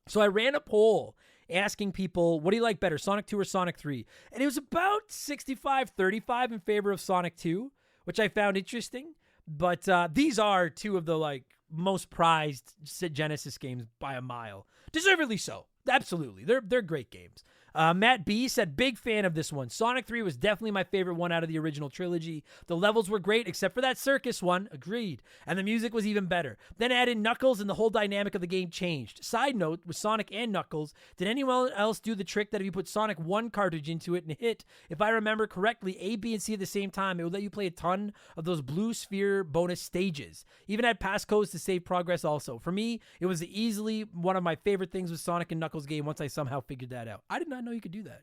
So I ran a poll asking people, what do you like better, Sonic 2 or Sonic 3? And it was about 65-35 in favor of Sonic 2, which I found interesting. But these are two of the most prized Genesis games by a mile. Deservedly so. Absolutely. They're great games. Matt B said, big fan of this one. Sonic 3 was definitely my favorite one out of the original trilogy. The levels were great, except for that circus one. Agreed. And the music was even better. Then add in Knuckles and the whole dynamic of the game changed. Side note, with Sonic and Knuckles, did anyone else do the trick that if you put Sonic 1 cartridge into it and hit, if I remember correctly, A, B, and C at the same time, it would let you play a ton of those blue sphere bonus stages. Even had passcodes to save progress also. For me, it was easily one of my favorite things with Sonic and Knuckles game once I somehow figured that out. I did not know you could do that.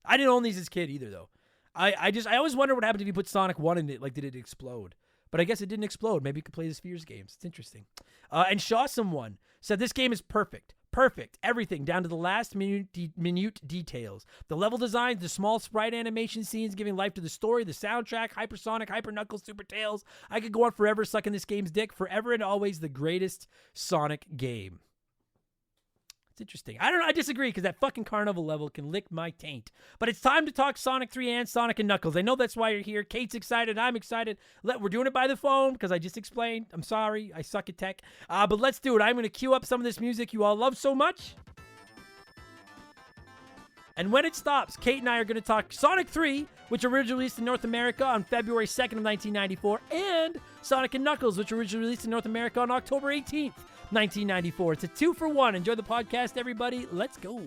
I didn't own these as a kid either, though. I always wonder what happened if you put Sonic 1 in it. Like, did it explode? But I guess it didn't explode. Maybe you could play the Spheres games. It's interesting. And Shawsome1 said, this game is perfect. Perfect. Everything, down to the last minute details. The level designs, the small sprite animation scenes giving life to the story, the soundtrack, Hypersonic, Hyper Knuckles, Super Tails. I could go on forever sucking this game's dick. Forever and always the greatest Sonic game. It's interesting. I disagree because that fucking carnival level can lick my taint. But it's time to talk Sonic 3 and Sonic and Knuckles. I know that's why you're here. Kate's excited. I'm excited. We're doing it by the phone because I just explained. I'm sorry. I suck at tech. But let's do it. I'm going to cue up some of this music you all love so much. And when it stops, Kate and I are going to talk Sonic 3, which originally released in North America on February 2nd of 1994, and Sonic and Knuckles, which originally released in North America on October 18th. 1994. It's a 2-for-1. Enjoy the podcast, everybody. Let's go.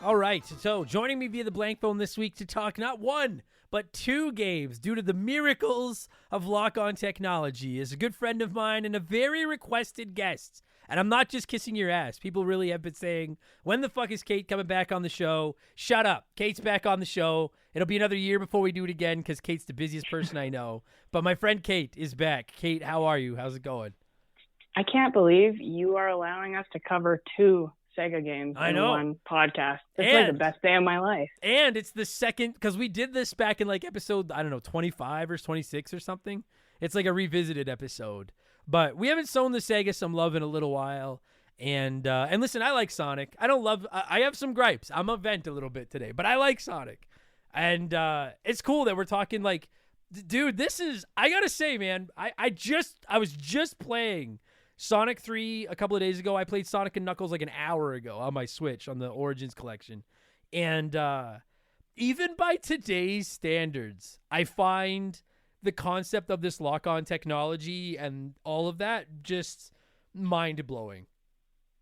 All right, so joining me via the blank phone this week to talk not one, but two games due to the miracles of lock-on technology is a good friend of mine and a very requested guest. And I'm not just kissing your ass. People really have been saying, when the fuck is Kait coming back on the show? Shut up. Kait's back on the show. It'll be another year before we do it again because Kait's the busiest person I know. But my friend Kait is back. Kait, how are you? How's it going? I can't believe you are allowing us to cover two Sega games in one podcast. It's like the best day of my life. And it's the second, because we did this back in like episode, 25 or 26 or something. It's like a revisited episode. But we haven't shown the Sega some love in a little while. And listen, I like Sonic. I have some gripes. I'm a vent a little bit today, but I like Sonic. And it's cool that we're talking like, dude, I gotta say, man, I was just playing Sonic 3 a couple of days ago. I played Sonic and Knuckles like an hour ago on my Switch on the Origins collection. And even by today's standards, I find the concept of this lock-on technology and all of that just mind-blowing.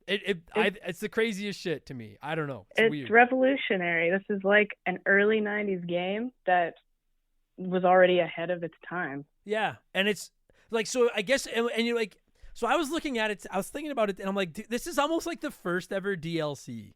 It's the craziest shit to me. I don't know. It's weird. Revolutionary. This is like an early 90s game that was already ahead of its time. Yeah. And it's like, so I guess, and you're like, so I was looking at it, I was thinking about it, and I'm like, dude, this is almost like the first ever DLC.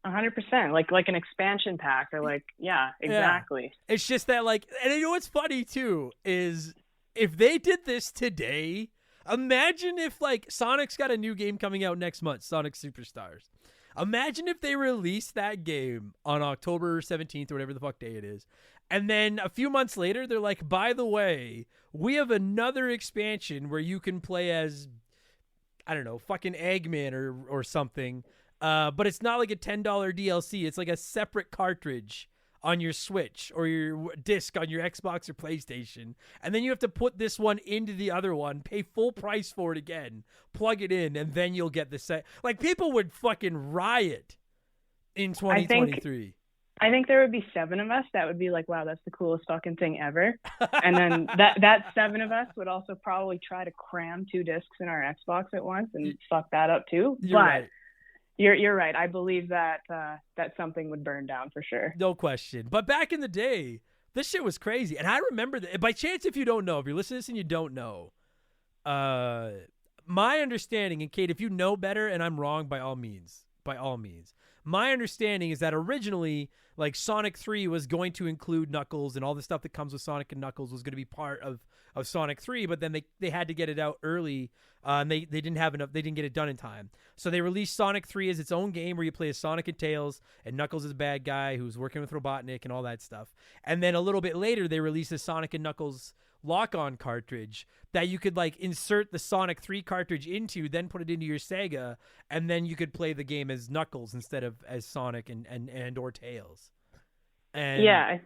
100%, like an expansion pack, or like, yeah, exactly. Yeah. It's just that, like, and you know what's funny too is if they did this today, imagine if like Sonic's got a new game coming out next month, Sonic Superstars. Imagine if they released that game on October 17th or whatever the fuck day it is. And then a few months later, they're like, by the way, we have another expansion where you can play as, I don't know, fucking Eggman or something. But it's not like a $10 DLC. It's like a separate cartridge on your Switch or your disc on your Xbox or PlayStation. And then you have to put this one into the other one, pay full price for it again, plug it in, and then you'll get the set. Like, people would fucking riot in 2023. I think there would be 7 of us that would be like, wow, that's the coolest fucking thing ever. And then that 7 of us would also probably try to cram 2 discs in our Xbox at once and fuck that up too. You're right. You're right. I believe that something would burn down for sure. No question. But back in the day, this shit was crazy. And I remember that. By chance, if you don't know, if you're listening to this and you don't know, my understanding, and Kait, if you know better and I'm wrong, by all means. My understanding is that originally, like, Sonic 3 was going to include Knuckles, and all the stuff that comes with Sonic and Knuckles was going to be part of Sonic 3, but then they had to get it out early, and they didn't have enough, they didn't get it done in time. So they released Sonic 3 as its own game where you play as Sonic and Tails, and Knuckles is a bad guy who's working with Robotnik and all that stuff. And then a little bit later, they released a Sonic and Knuckles lock-on cartridge that you could like insert the Sonic 3 cartridge into, then put it into your Sega, and then you could play the game as Knuckles instead of as Sonic and or Tails. And yeah,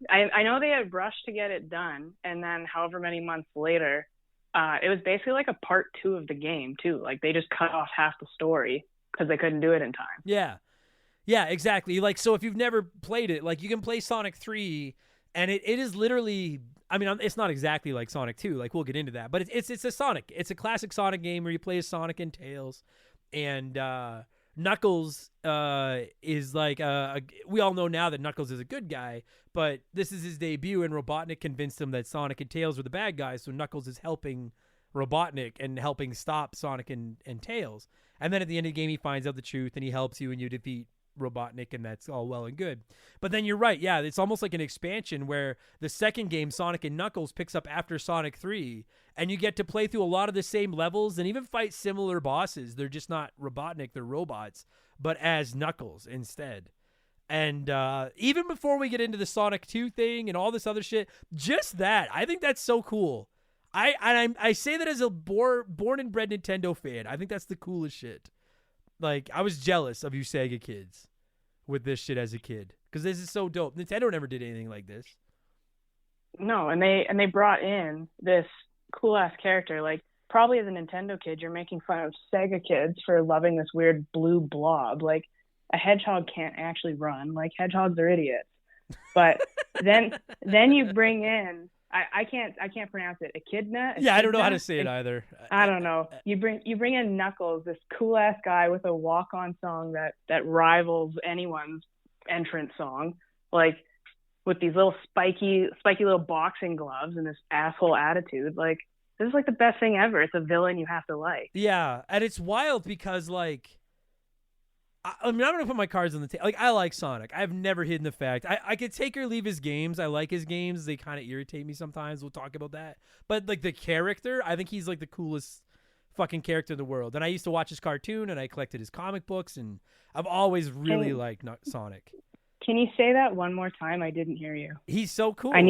I know they had rushed to get it done, and then however many months later, it was basically like a part 2 of the game too. Like they just cut off half the story because they couldn't do it in time. Yeah, exactly. Like, so if you've never played it, like you can play Sonic 3, and it is literally, I mean, it's not exactly like Sonic 2. Like, we'll get into that. But it's a Sonic. It's a classic Sonic game where you play as Sonic and Tails. And Knuckles is like, we all know now that Knuckles is a good guy. But this is his debut, and Robotnik convinced him that Sonic and Tails were the bad guys. So Knuckles is helping Robotnik and helping stop Sonic and Tails. And then at the end of the game, he finds out the truth, and he helps you, and you defeat Robotnik, and that's all well and good. But then you're right, yeah, it's almost like an expansion where the second game, Sonic and Knuckles, picks up after Sonic 3, and you get to play through a lot of the same levels and even fight similar bosses. They're just not Robotnik, they're robots, but as Knuckles instead. And even before we get into the Sonic 2 thing and all this other shit, just that, I think that's so cool. I say that as a born and bred Nintendo fan. I think that's the coolest shit. Like, I was jealous of you Sega kids with this shit as a kid, because this is so dope. Nintendo never did anything like this. No, and they brought in this cool ass character. Like, probably as a Nintendo kid, you're making fun of Sega kids for loving this weird blue blob. Like, a hedgehog can't actually run. Like, hedgehogs are idiots. But then you bring in I can't pronounce it. Echidna? Yeah, I don't know how to say it either. I don't know. You bring in Knuckles, this cool ass guy with a walk on song that rivals anyone's entrance song, like with these little spiky little boxing gloves and this asshole attitude. Like, this is like the best thing ever. It's a villain you have to like. Yeah, and it's wild because like, I mean, I'm gonna put my cards on the table. Like, I like Sonic. I've never hidden the fact. I could take or leave his games. I like his games. They kind of irritate me sometimes. We'll talk about that. But like the character, I think he's like the coolest fucking character in the world. And I used to watch his cartoon, and I collected his comic books, and I've always really liked Sonic. Can you say that one more time? I didn't hear you. He's so cool. I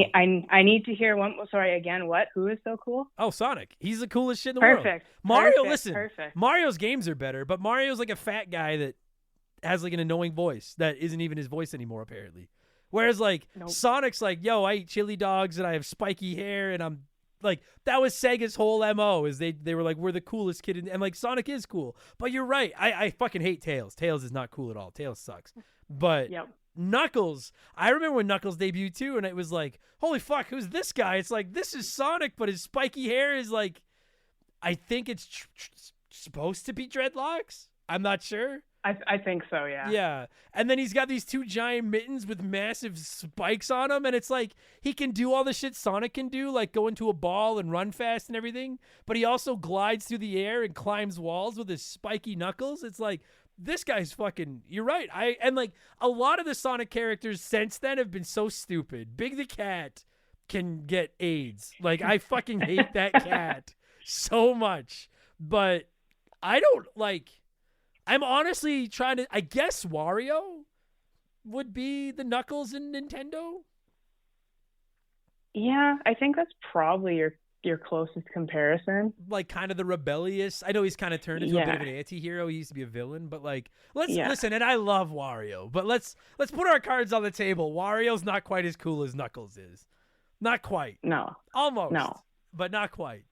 need to hear one. Sorry, again. What? Who is so cool? Oh, Sonic. He's the coolest shit in the world. Perfect. Mario, Perfect. listen. Perfect. Mario's games are better, but Mario's like a fat guy that has like an annoying voice that isn't even his voice anymore, apparently. Whereas like Sonic's like, yo, I eat chili dogs and I have spiky hair, and I'm like, that was Sega's whole MO, is they were like, we're the coolest kid and like Sonic is cool. But you're right. I fucking hate Tails. Tails is not cool at all. Tails sucks. But Knuckles, I remember when Knuckles debuted too, and it was like, holy fuck, who's this guy? It's like, this is Sonic, but his spiky hair is like, I think it's supposed to be dreadlocks. I'm not sure. I think so, yeah. Yeah. And then he's got these two giant mittens with massive spikes on them, and it's like he can do all the shit Sonic can do, like go into a ball and run fast and everything, but he also glides through the air and climbs walls with his spiky knuckles. It's like, this guy's fucking, you're right. And like a lot of the Sonic characters since then have been so stupid. Big the Cat can get AIDS. Like, I fucking hate that cat so much. But I don't like, I'm honestly trying to, I guess Wario would be the Knuckles in Nintendo. Yeah, I think that's probably your closest comparison. Like kind of the rebellious. I know he's kind of turned into a bit of an anti-hero. He used to be a villain, but like, let's listen. And I love Wario, but let's put our cards on the table. Wario's not quite as cool as Knuckles is. Not quite. No. Almost. No. But not quite.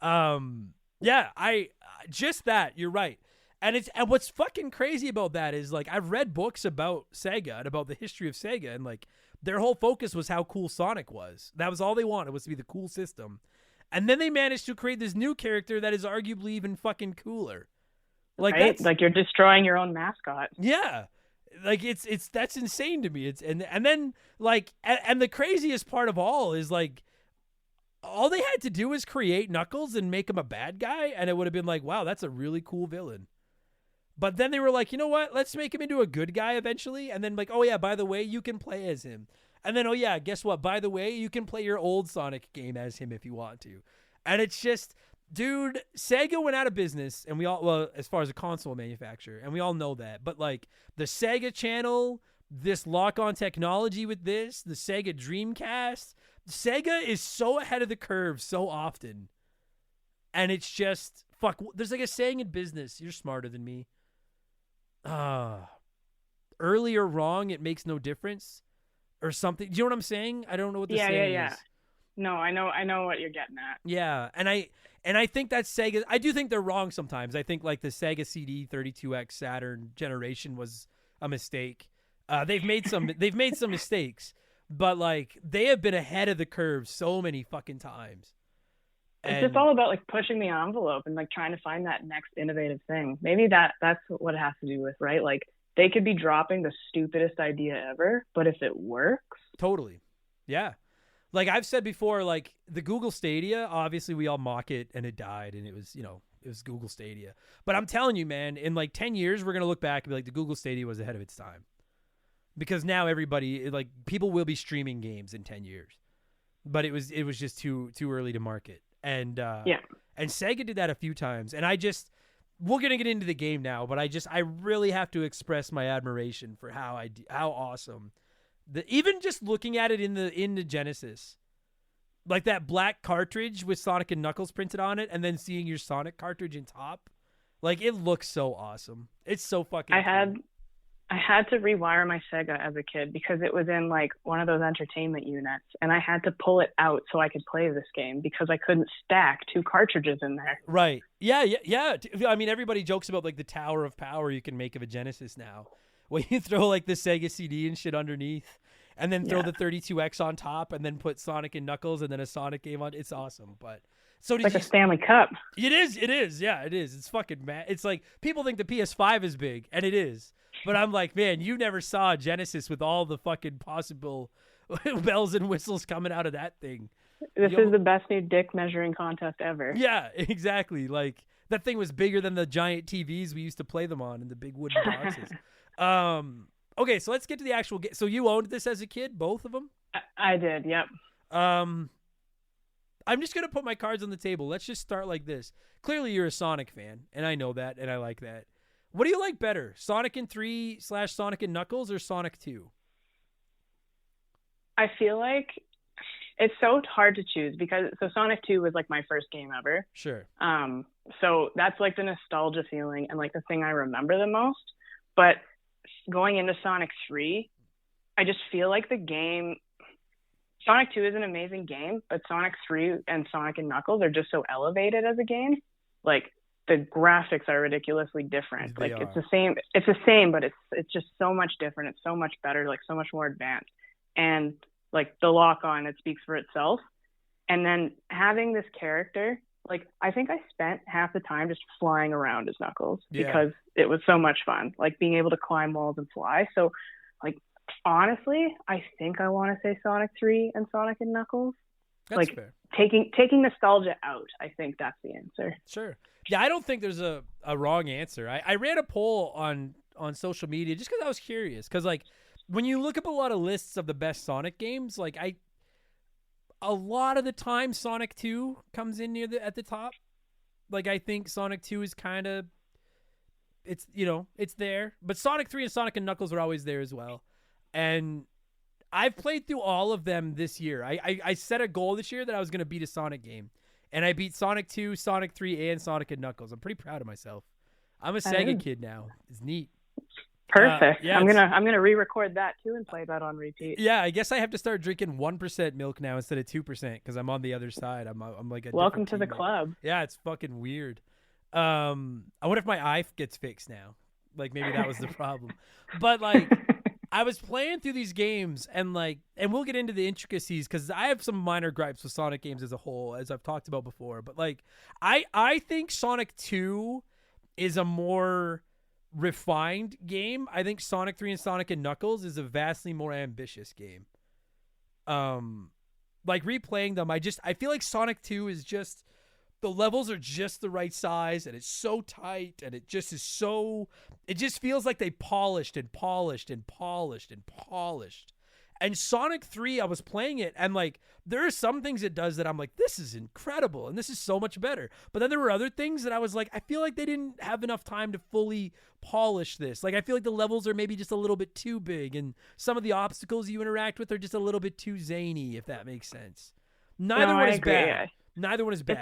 Yeah, I just that. You're right. And what's fucking crazy about that is like, I've read books about Sega and about the history of Sega, and like their whole focus was how cool Sonic was. That was all they wanted, was to be the cool system. And then they managed to create this new character that is arguably even fucking cooler. Like, right? Like, you're destroying your own mascot. Yeah. Like that's insane to me. And then like, and the craziest part of all is like, all they had to do was create Knuckles and make him a bad guy, and it would have been like, wow, that's a really cool villain. But then they were like, you know what? Let's make him into a good guy eventually. And then like, oh yeah, by the way, you can play as him. And then, oh yeah, guess what? By the way, you can play your old Sonic game as him if you want to. And it's just, dude, Sega went out of business, and we all, well, as far as a console manufacturer, and we all know that. But like the Sega channel, this lock-on technology with this, the Sega Dreamcast, Sega is so ahead of the curve so often. And it's just, fuck, there's like a saying in business, you're smarter than me. Early or wrong, it makes no difference, or something. Do you know what I'm saying? I don't know what the saying is. No, I know what you're getting at. Yeah, and I think that Sega, I do think they're wrong sometimes. I think like the Sega CD 32X Saturn generation was a mistake. They've made some mistakes, but like they have been ahead of the curve so many fucking times. It's just all about like pushing the envelope and like trying to find that next innovative thing. Maybe that's what it has to do with, right? Like, they could be dropping the stupidest idea ever, but if it works. Totally. Yeah. Like I've said before, like the Google Stadia, obviously we all mock it and it died, and it was, it was Google Stadia. But I'm telling you, man, in like 10 years, we're going to look back and be like, the Google Stadia was ahead of its time. Because now everybody, like, people will be streaming games in 10 years. But it was just too early to market. And and Sega did that a few times, and we're gonna get into the game now, but I really have to express my admiration for how awesome even just looking at it in the Genesis, like that black cartridge with Sonic and Knuckles printed on it, and then seeing your Sonic cartridge in top, like, it looks so awesome. It's so fucking cool. I had to rewire my Sega as a kid because it was in like one of those entertainment units, and I had to pull it out so I could play this game because I couldn't stack two cartridges in there. Right. Yeah. I mean, everybody jokes about like the tower of power you can make of a Genesis now. When you throw like the Sega CD and shit underneath, and then throw the 32X on top, and then put Sonic and Knuckles, and then a Sonic game on. It's awesome. But so did Like you? a Stanley Cup. It is. Yeah, it is. It's fucking mad. It's like people think the PS5 is big, and it is. But I'm like, man, you never saw a Genesis with all the fucking possible bells and whistles coming out of that thing. This is the best new dick measuring contest ever. Yeah, exactly. Like that thing was bigger than the giant TVs we used to play them on in the big wooden boxes. Okay, so let's get to the actual game. So you owned this as a kid, both of them? I did, yep. I'm just going to put my cards on the table. Let's just start like this. Clearly you're a Sonic fan, and I know that, and I like that. What do you like better, Sonic and 3 / Sonic and Knuckles or Sonic 2? I feel like it's so hard to choose because Sonic 2 was like my first game ever. Sure. So that's like the nostalgia feeling and like the thing I remember the most. But going into Sonic 3, I just feel like the game Sonic 2 is an amazing game, but Sonic 3 and Sonic and Knuckles are just so elevated as a game. Like the graphics are ridiculously different. It's the same, but it's just so much different. It's so much better, like so much more advanced. And like the lock on, it speaks for itself. And then having this character, like I think I spent half the time just flying around as Knuckles because it was so much fun, like being able to climb walls and fly. So like honestly, I think I want to say Sonic 3 and Sonic and Knuckles. That's like fair. Taking nostalgia out, I think that's the answer. Sure. Yeah, I don't think there's a wrong answer. I ran a poll on social media just because I was curious. Because like when you look up a lot of lists of the best Sonic games, like a lot of the time Sonic 2 comes in at the top. Like I think Sonic 2 is kind of it's there, but Sonic 3 and Sonic and Knuckles are always there as well. And I've played through all of them this year. I set a goal this year that I was going to beat a Sonic game. And I beat Sonic 2, Sonic 3, and Sonic and Knuckles. I'm pretty proud of myself. I'm a Sega kid now. It's neat. Perfect. I'm gonna re-record that too and play that on repeat. Yeah, I guess I have to start drinking 1% milk now instead of 2% because I'm on the other side. I'm like a welcome to the club. Yeah, it's fucking weird. I wonder if my eye gets fixed now. Like maybe that was the problem. But like I was playing through these games and we'll get into the intricacies because I have some minor gripes with Sonic games as a whole, as I've talked about before. But like I think Sonic 2 is a more refined game. I think Sonic 3 and Sonic and Knuckles is a vastly more ambitious game. Like replaying them, I feel like Sonic 2 is just the levels are just the right size and it's so tight and it just feels like they polished and polished and polished and polished. And Sonic 3, I was playing it and like there are some things it does that I'm like, this is incredible and this is so much better. But then there were other things that I was like, I feel like they didn't have enough time to fully polish this. Like I feel like the levels are maybe just a little bit too big and some of the obstacles you interact with are just a little bit too zany, if that makes sense. Neither one is bad. Neither one is bad.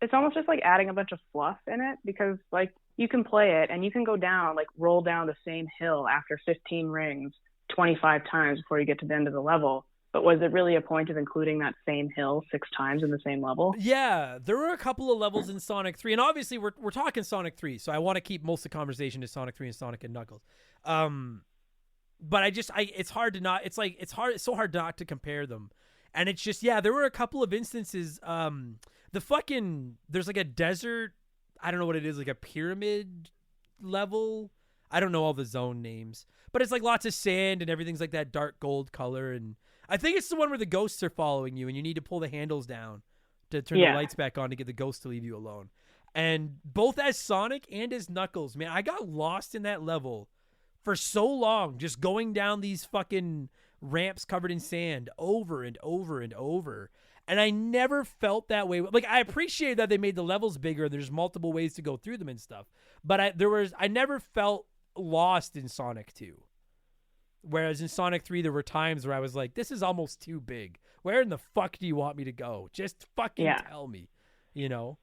It's almost just like adding a bunch of fluff in it because like you can play it and you can go down, like roll down the same hill after 15 rings 25 times before you get to the end of the level. But was it really a point of including that same hill 6 times in the same level? Yeah, there were a couple of levels in Sonic 3, and obviously we're talking Sonic 3, so I want to keep most of the conversation to Sonic 3 and Sonic and Knuckles. But it's hard to not. It's so hard not to compare them, and it's just there were a couple of instances. There's like a desert. I don't know what it is, like a pyramid level. I don't know all the zone names, but it's like lots of sand and everything's like that dark gold color. And I think it's the one where the ghosts are following you and you need to pull the handles down to turn the lights back on to get the ghosts to leave you alone. And both as Sonic and as Knuckles, man, I got lost in that level for so long, just going down these fucking ramps covered in sand over and over and over. And I never felt that way. Like, I appreciate that they made the levels bigger. There's multiple ways to go through them and stuff. But I never felt lost in Sonic 2. Whereas in Sonic 3, there were times where I was like, this is almost too big. Where in the fuck do you want me to go? Just fucking tell me, you know?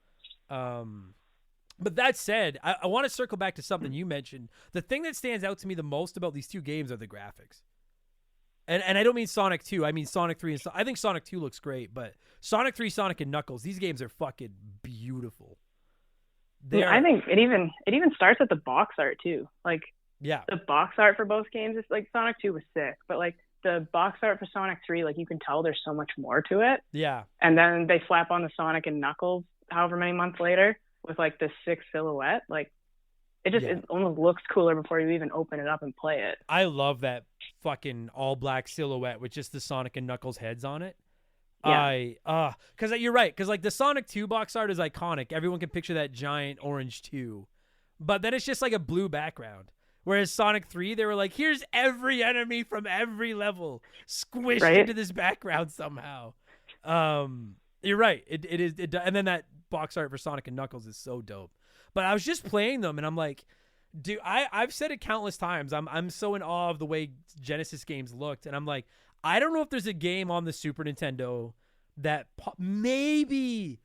But that said, I want to circle back to something you mentioned. The thing that stands out to me the most about these two games are the graphics. And I don't mean Sonic 2. I mean Sonic 3. I think Sonic 2 looks great, but Sonic 3, Sonic, and Knuckles, these games are fucking beautiful. I think it even starts at the box art too. Like, the box art for both games is like Sonic 2 was sick, but like the box art for Sonic 3, like you can tell there's so much more to it. Yeah. And then they slap on the Sonic and Knuckles however many months later with like this sick silhouette. Like it almost looks cooler before you even open it up and play it. I love that fucking all black silhouette with just the Sonic and Knuckles heads on it. Yeah. Because you're right. Because like the Sonic 2 box art is iconic. Everyone can picture that giant orange 2. But then it's just like a blue background. Whereas Sonic 3, they were like, here's every enemy from every level squished into this background somehow. You're right. It is. And then that box art for Sonic and Knuckles is so dope. But I was just playing them, and I'm like, dude, I've said it countless times. I'm so in awe of the way Genesis games looked, and I'm like, I don't know if there's a game on the Super Nintendo that maybe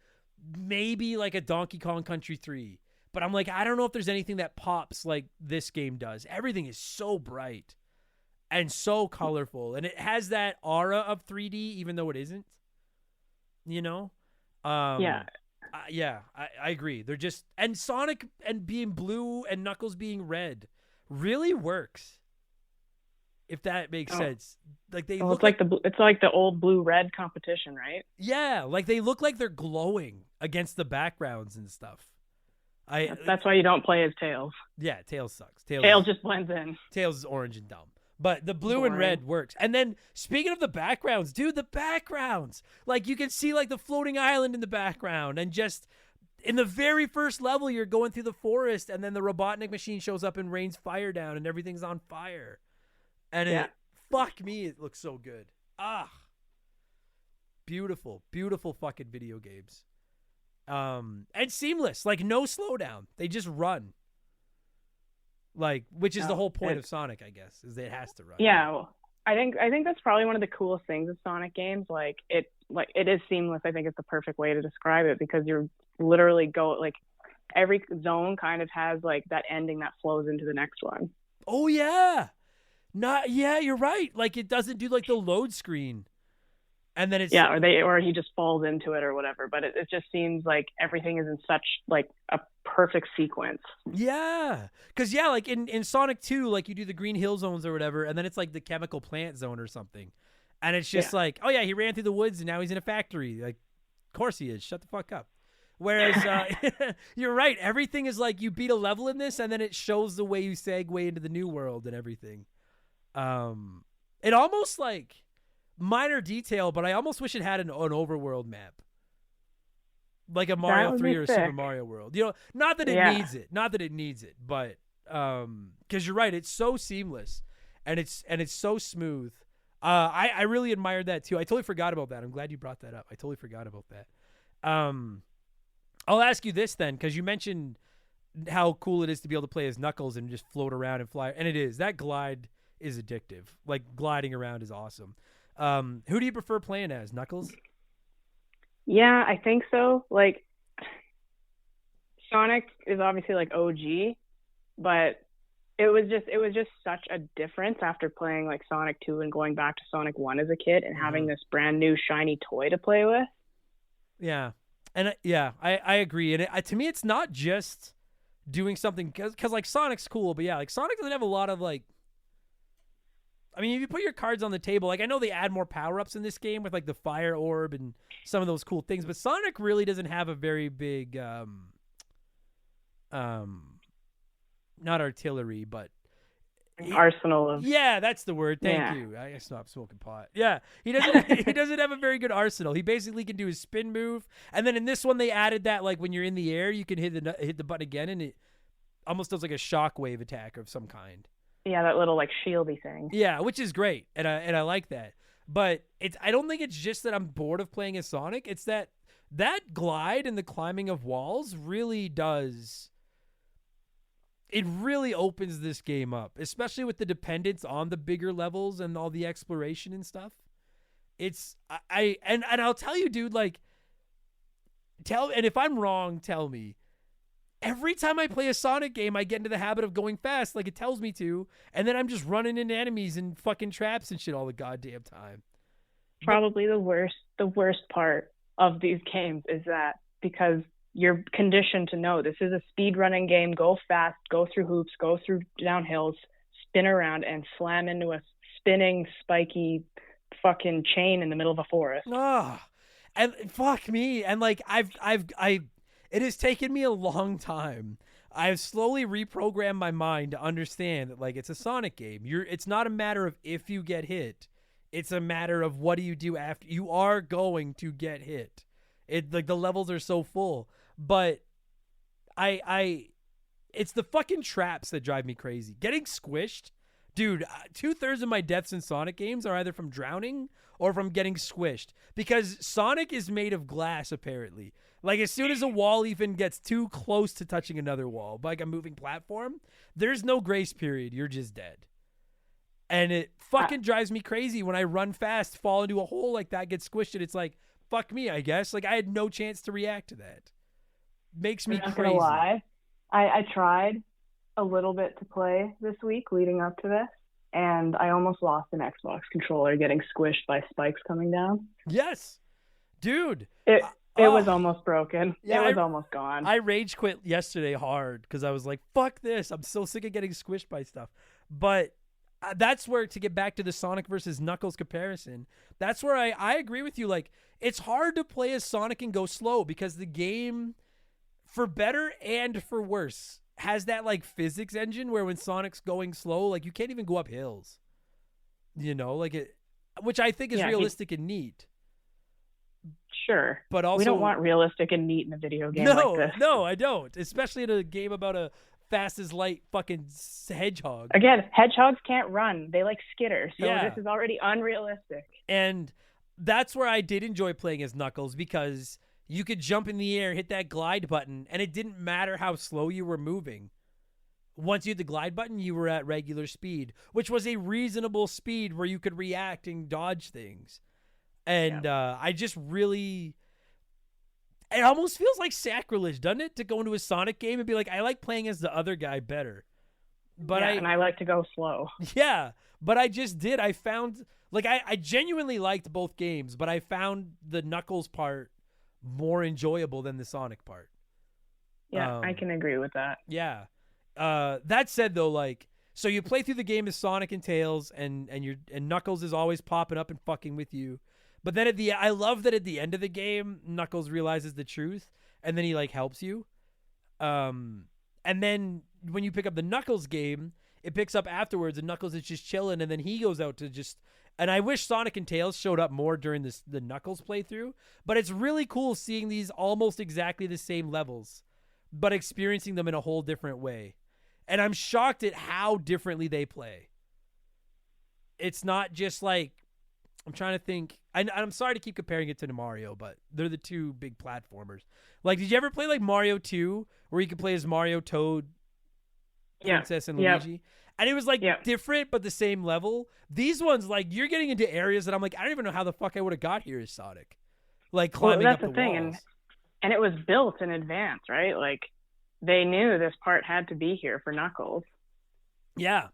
like a Donkey Kong Country 3. But I'm like, I don't know if there's anything that pops like this game does. Everything is so bright and so colorful, and it has that aura of 3D, even though it isn't. You know? I agree. They're just, and Sonic and being blue and Knuckles being red really works. If that makes sense. Like they look it's like the old blue-red competition, right? Yeah, like they look like they're glowing against the backgrounds and stuff. That's why you don't play as Tails. Yeah, Tails sucks. Tails just blends in. Tails is orange and dumb. But the blue and red works. And then speaking of the backgrounds, dude, the backgrounds. Like you can see like the floating island in the background, and just in the very first level you're going through the forest, and then the Robotnik machine shows up and rains fire down and everything's on fire. And fuck me, it looks so good. Beautiful, beautiful fucking video games. And seamless, like no slowdown. They just run. Like, which is the whole point of Sonic, I guess, is that it has to run. Yeah, well, I think that's probably one of the coolest things of Sonic games. Like it is seamless. I think it's the perfect way to describe it, because you're literally every zone kind of has like that ending that flows into the next one. Oh yeah, you're right. Like it doesn't do like the load screen. And then it's or he just falls into it or whatever. But it just seems like everything is in such like a perfect sequence. Yeah, because like in Sonic 2, like you do the Green Hill zones or whatever, and then it's like the chemical plant zone or something, and it's just like, oh yeah, he ran through the woods and now he's in a factory. Like, of course he is. Shut the fuck up. Whereas you're right, everything is like you beat a level in this, and then it shows the way you segue into the new world and everything. It almost like. Minor detail, but I almost wish it had an overworld map, like a Mario 3 or a Super Mario World. You know, not that it needs it, but because you're right, it's so seamless and it's so smooth. I really admired that too. I totally forgot about that. I'm glad you brought that up. I totally forgot about that. I'll ask you this then, because you mentioned how cool it is to be able to play as Knuckles and just float around and fly, and it is. That glide is addictive. Like gliding around is awesome. Who do you prefer playing as, Knuckles? Yeah, I think so. Like, Sonic is obviously like OG, but it was just such a difference after playing like Sonic 2 and going back to Sonic 1 as a kid and having this brand new shiny toy to play with. Yeah. And I agree. And to me, it's not just doing something because like Sonic's cool, but yeah, like Sonic doesn't have a lot of like, I mean, if you put your cards on the table, like I know they add more power-ups in this game with like the fire orb and some of those cool things, but Sonic really doesn't have a very big, not artillery, but arsenal of. Yeah, that's the word. Thank you. I stopped smoking pot. Yeah, he doesn't have a very good arsenal. He basically can do his spin move, and then in this one they added that like when you're in the air, you can hit the button again, and it almost does like a shockwave attack of some kind. Yeah, that little like shieldy thing. Yeah, which is great, and I like that. But I don't think it's just that I'm bored of playing as Sonic. It's that glide and the climbing of walls really does. It really opens this game up, especially with the dependence on the bigger levels and all the exploration and stuff. It's and I'll tell you, dude. Like, and if I'm wrong, tell me. Every time I play a Sonic game, I get into the habit of going fast, like it tells me to, and then I'm just running into enemies and fucking traps and shit all the goddamn time. Probably the worst part of these games is that because you're conditioned to know this is a speed running game, go fast, go through hoops, go through down hills, spin around, and slam into a spinning, spiky fucking chain in the middle of a forest. Oh, and fuck me. And like, it has taken me a long time. I've slowly reprogrammed my mind to understand that like it's a Sonic game. It's not a matter of if you get hit. It's a matter of what do you do after you are going to get hit. It like the levels are so full, but it's the fucking traps that drive me crazy. Getting squished, dude. 2/3 of my deaths in Sonic games are either from drowning or from getting squished because Sonic is made of glass apparently. Like as soon as a wall even gets too close to touching another wall, like a moving platform, there's no grace period. You're just dead. And it fucking drives me crazy when I run fast, fall into a hole like that, get squished, and it's like, fuck me, I guess. Like, I had no chance to react to that. Makes me I'm not crazy. gonna lie. I tried a little bit to play this week leading up to this, and I almost lost an Xbox controller getting squished by spikes coming down. Yes. Dude. It was almost broken. Yeah, it was almost gone. I rage quit yesterday hard because I was like, fuck this. I'm so sick of getting squished by stuff. But that's where, to get back to the Sonic versus Knuckles comparison, that's where I agree with you. Like, it's hard to play as Sonic and go slow because the game, for better and for worse, has that like physics engine where when Sonic's going slow, like you can't even go up hills. You know, like it, which I think is realistic and neat. Sure. But also, we don't want realistic and neat in a video game like this. No, I don't. Especially in a game about a fast as light fucking hedgehog. Again, hedgehogs can't run. They like skitter. So Yeah. this is already unrealistic. And that's where I did enjoy playing as Knuckles because you could jump in the air, hit that glide button, and it didn't matter how slow you were moving. Once you hit the glide button, you were at regular speed, which was a reasonable speed where you could react and dodge things. And I just really... It almost feels like sacrilege, doesn't it, to go into a Sonic game and be like, I like playing as the other guy better. But and I like to go slow. Yeah, but I just did. I found... Like, I genuinely liked both games, but I found the Knuckles part more enjoyable than the Sonic part. Yeah, I can agree with that. Yeah. That said, though, like, so you play through the game as Sonic and Tails, and Knuckles is always popping up and fucking with you. But then I love that at the end of the game, Knuckles realizes the truth, and then he like helps you. And then when you pick up the Knuckles game, it picks up afterwards, and Knuckles is just chilling, and then he goes out to just. And I wish Sonic and Tails showed up more during the Knuckles playthrough, but it's really cool seeing these almost exactly the same levels, but experiencing them in a whole different way. And I'm shocked at how differently they play. It's not just like, I'm trying to think. I'm sorry to keep comparing it to Mario, but they're the two big platformers. Like, did you ever play like Mario 2, where you could play as Mario, Toad, Princess, and Luigi? And it was like different, but the same level. These ones, like, you're getting into areas that I'm like, I don't even know how the fuck I would have got here as Sonic. Like climbing up the thing. Walls. And it was built in advance, right? Like, they knew this part had to be here for Knuckles. Yeah.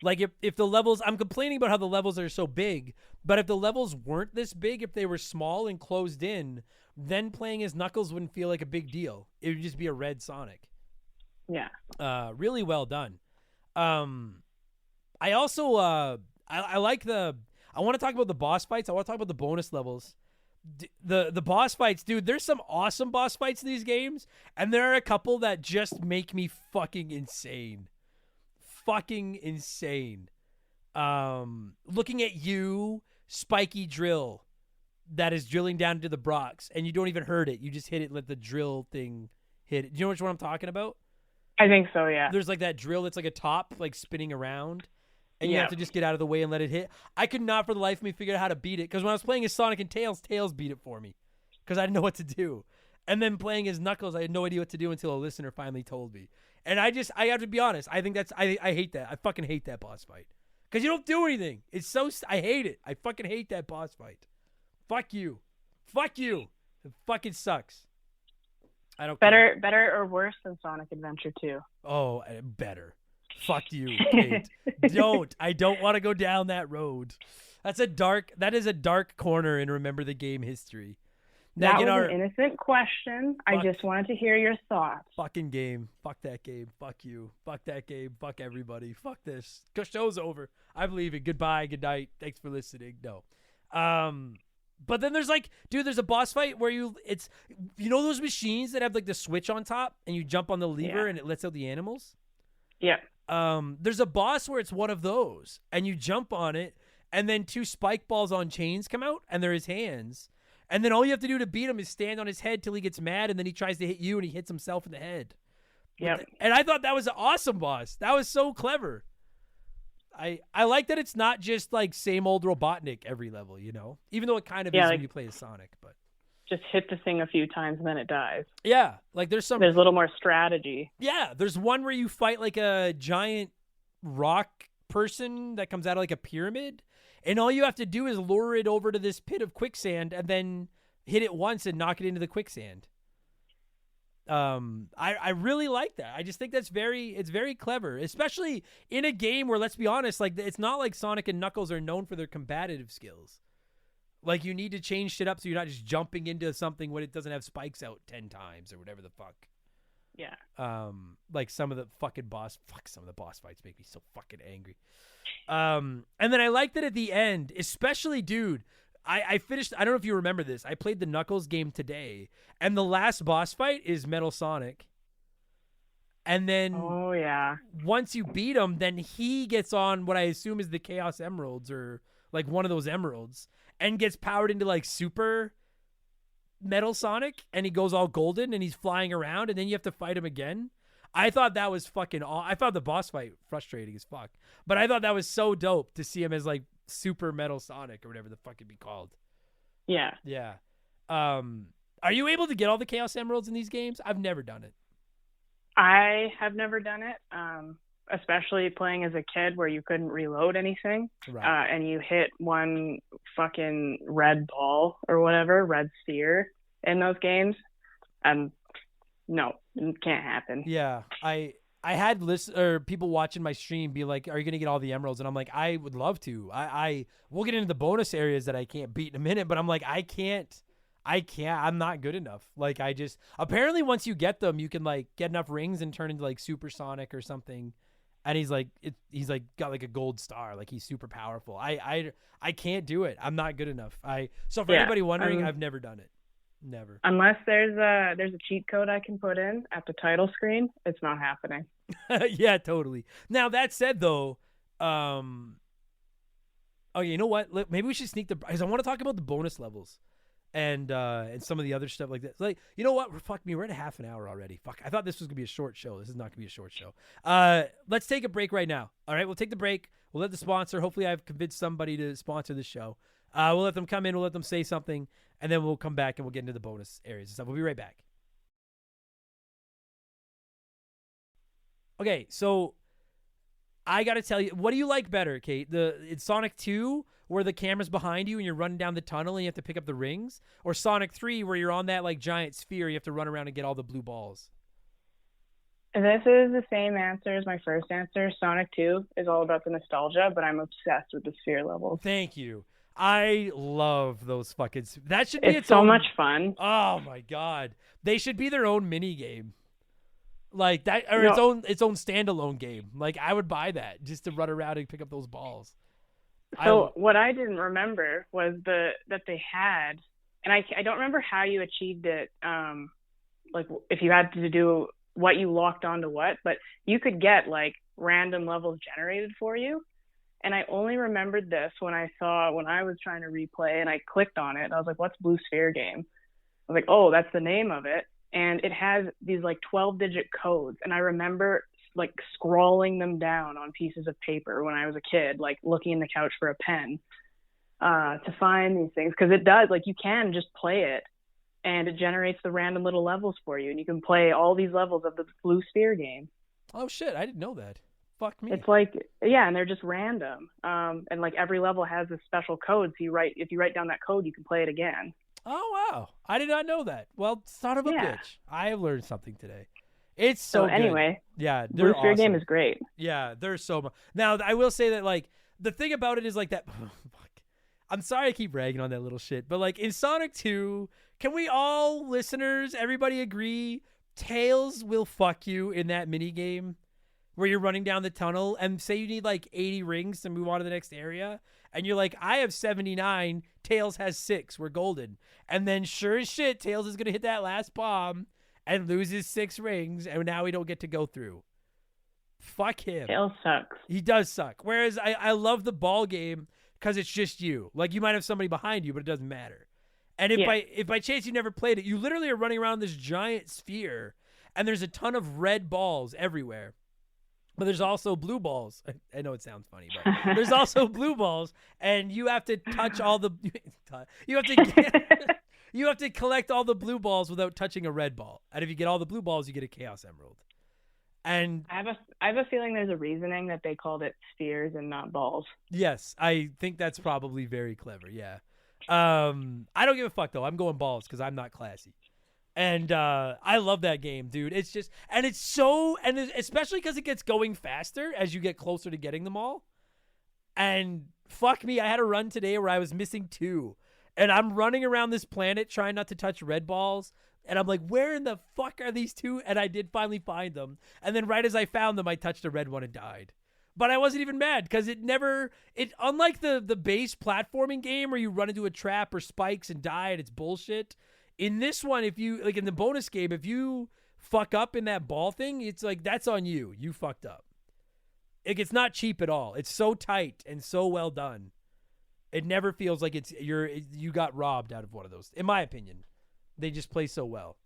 Like, if the levels, I'm complaining about how the levels are so big, but if the levels weren't this big, if they were small and closed in, then playing as Knuckles wouldn't feel like a big deal. It would just be a red Sonic. Yeah. Really well done. I also, I like I want to talk about the boss fights. I want to talk about the bonus levels. The boss fights, dude, there's some awesome boss fights in these games, and there are a couple that just make me fucking insane. Fucking insane. Looking at you, spiky drill that is drilling down into the Brox, and you don't even hurt it. You just hit it, let the drill thing hit it. Do you know which one I'm talking about? I think so, yeah. There's like that drill that's like a top, like spinning around, and you have to just get out of the way and let it hit. I could not for the life of me figure out how to beat it, because when I was playing as Sonic and Tails, Tails beat it for me, because I didn't know what to do. And then playing as Knuckles, I had no idea what to do until a listener finally told me. And I have to be honest, I think I hate that. I fucking hate that boss fight. Because you don't do anything. It's so, I hate it. I fucking hate that boss fight. Fuck you. Fuck you. It fucking sucks. I don't care. Better or worse than Sonic Adventure 2? Oh, better. Fuck you, Kate. Don't. I don't want to go down that road. That is a dark corner in Remember the Game history. That was our an innocent question. I just wanted to hear your thoughts. fucking game. Fuck that game. Fuck you. Fuck that game. Fuck everybody. Fuck this. Show's over. I'm leaving. Goodbye. Good night. Thanks for listening. No. But then there's like, dude, there's a boss fight where you know those machines that have like the switch on top and you jump on the lever and it lets out the animals? Yeah. There's a boss where it's one of those and you jump on it and then 2 spike balls on chains come out and they're his hands. And then all you have to do to beat him is stand on his head till he gets mad and then he tries to hit you and he hits himself in the head. Yep. And I thought that was an awesome boss. That was so clever. I like that it's not just like same old Robotnik every level, you know, even though it kind of is like, when you play as Sonic, but just hit the thing a few times and then it dies. Yeah. Like there's a little more strategy. Yeah. There's one where you fight like a giant rock person that comes out of like a pyramid and all you have to do is lure it over to this pit of quicksand and then hit it once and knock it into the quicksand. I really like that. I just think it's very clever, especially in a game where, let's be honest, like it's not like Sonic and Knuckles are known for their combative skills. Like you need to change shit up so you're not just jumping into something when it doesn't have spikes out 10 times or whatever the fuck. Yeah. Like some of the boss fights make me so fucking angry. And then I like that at the end, especially, dude, I finished, I don't know if you remember this. I played the Knuckles game today, and the last boss fight is Metal Sonic. And then once you beat him, then he gets on what I assume is the Chaos Emeralds or like one of those emeralds and gets powered into like super Metal Sonic, and he goes all golden and he's flying around, and then you have to fight him again. I thought that was fucking I found the boss fight frustrating as fuck. But I thought that was so dope to see him as like Super Metal Sonic or whatever the fuck it'd be called. Yeah. Yeah. Are you able to get all the Chaos Emeralds in these games? I've never done it. I have never done it, especially playing as a kid where you couldn't reload anything. Right. And you hit one fucking red ball or whatever, red sphere in those games. No, it can't happen. Yeah. I had people watching my stream be like, are you going to get all the emeralds? And I'm like, I would love to. We'll get into the bonus areas that I can't beat in a minute, but I'm like, I can't. I'm not good enough. Like apparently once you get them, you can like get enough rings and turn into like Super Sonic or something. And he's like got like a gold star. Like he's super powerful. I can't do it. I'm not good enough. So for anybody wondering, I've never done it. Never. Unless there's a cheat code I can put in at the title screen, it's not happening. Yeah, totally. Now that said though, you know what? Maybe we should because I want to talk about the bonus levels. And some of the other stuff like that. Like, you know what? Fuck me. We're at a half an hour already. Fuck. I thought this was going to be a short show. This is not going to be a short show. Let's take a break right now. All right. We'll take the break. We'll let the sponsor. Hopefully I've convinced somebody to sponsor this show. We'll let them come in. We'll let them say something. And then we'll come back and we'll get into the bonus areas and stuff. We'll be right back. Okay. So I got to tell you, what do you like better, Kate? It's Sonic 2 where the camera's behind you and you're running down the tunnel and you have to pick up the rings, or Sonic 3 where you're on that like giant sphere, you have to run around and get all the blue balls? This is the same answer as my first answer. Sonic 2 is all about the nostalgia, but I'm obsessed with the sphere levels. Thank you. I love those fucking. That should be it's so much fun. Oh my god, they should be their own mini game, like that, or its own standalone game. Like I would buy that just to run around and pick up those balls. So what I didn't remember was that they had, and I don't remember how you achieved it. Like if you had to do what you locked onto what, but you could get like random levels generated for you. And I only remembered this when I was trying to replay and I clicked on it and I was like, what's Blue Sphere Game? I was like, oh, that's the name of it. And it has these like 12-digit codes. And I remember like scrawling them down on pieces of paper when I was a kid, like looking in the couch for a pen to find these things. Because it does, like you can just play it and it generates the random little levels for you. And you can play all these levels of the Blue Sphere Game. Oh, shit. I didn't know that. Fuck me. It's like, yeah, and they're just random. And like every level has a special code. So if you write down that code, you can play it again. Oh, wow. I did not know that. Well, son of a bitch. I have learned something today. It's so good. Anyway, yeah, Blue Sphere Game is great. Yeah, there's so much. Now, I will say that like the thing about it is like that. Fuck. I'm sorry I keep ragging on that little shit, but like in Sonic 2, can we all, listeners, everybody agree Tails will fuck you in that mini game where you're running down the tunnel and say you need like 80 rings to move on to the next area and you're like, I have 79, Tails has 6, we're golden. And then sure as shit, Tails is going to hit that last bomb and loses 6 rings and now we don't get to go through. Fuck him. Tails sucks. He does suck. Whereas I love the ball game because it's just you. Like you might have somebody behind you, but it doesn't matter. And if by chance you never played it, you literally are running around this giant sphere, and there's a ton of red balls everywhere. But there's also blue balls. I know it sounds funny, but there's also blue balls, and you have to touch all the. You have to collect all the blue balls without touching a red ball. And if you get all the blue balls, you get a Chaos Emerald. And I have a feeling there's a reasoning that they called it spheres and not balls. Yes, I think that's probably very clever. Yeah. I don't give a fuck though. I'm going balls because I'm not classy. And I love that game, dude. It's just, and it's so, and especially because it gets going faster as you get closer to getting them all. And fuck me, I had a run today where I was missing 2. And I'm running around this planet trying not to touch red balls. And I'm like, where in the fuck are these 2? And I did finally find them. And then right as I found them, I touched a red one and died. But I wasn't even mad because unlike the base platforming game where you run into a trap or spikes and die and it's bullshit. In this one, if you, like in the bonus game, if you fuck up in that ball thing, it's like, that's on you. You fucked up. It's not cheap at all. It's so tight and so well done. It never feels like you got robbed out of one of those. In my opinion, they just play so well.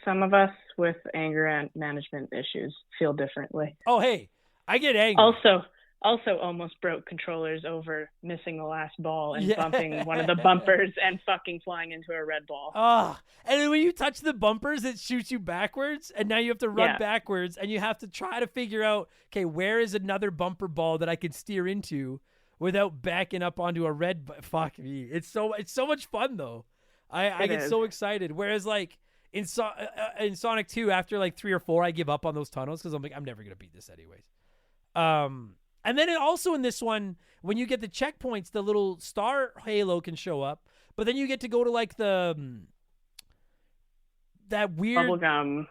Some of us with anger and management issues feel differently. Oh, hey, I get angry. Also almost broke controllers over missing the last ball and bumping one of the bumpers and fucking flying into a red ball. And then when you touch the bumpers, it shoots you backwards, and now you have to run backwards, and you have to try to figure out, okay, where is another bumper ball that I can steer into without backing up onto a red. Fuck me, it's so much fun though. I get so excited. Whereas like in Sonic 2, after like 3 or 4, I give up on those tunnels because I'm like, I'm never gonna beat this anyways. And then also in this one, when you get the checkpoints, the little star halo can show up, but then you get to go to like that weird bubblegum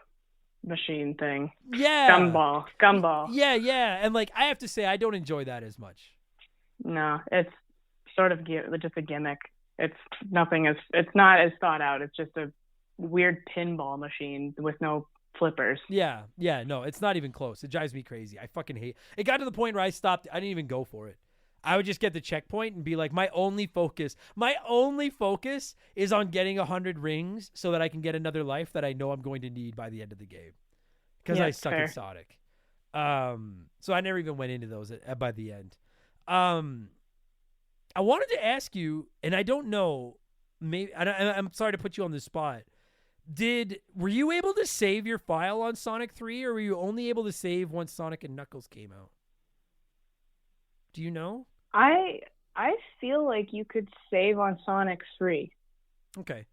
machine thing. Yeah. Gumball. Yeah. And like, I have to say, I don't enjoy that as much. No, it's sort of just a gimmick. It's not as thought out. It's just a weird pinball machine with no flippers. Yeah, no, it's not even close. It drives me crazy. I fucking hate it. Got to the point where I stopped. I didn't even go for it. I would just get the checkpoint and be like, my only focus is on getting 100 rings so that I can get another life that I know I'm going to need by the end of the game. Because I suck at Sonic. So I never even went into those by the end. I wanted to ask you, and I don't know, maybe I'm sorry to put you on the spot. Were you able to save your file on Sonic 3, or were you only able to save once Sonic and Knuckles came out? Do you know? I feel like you could save on Sonic 3. Okay.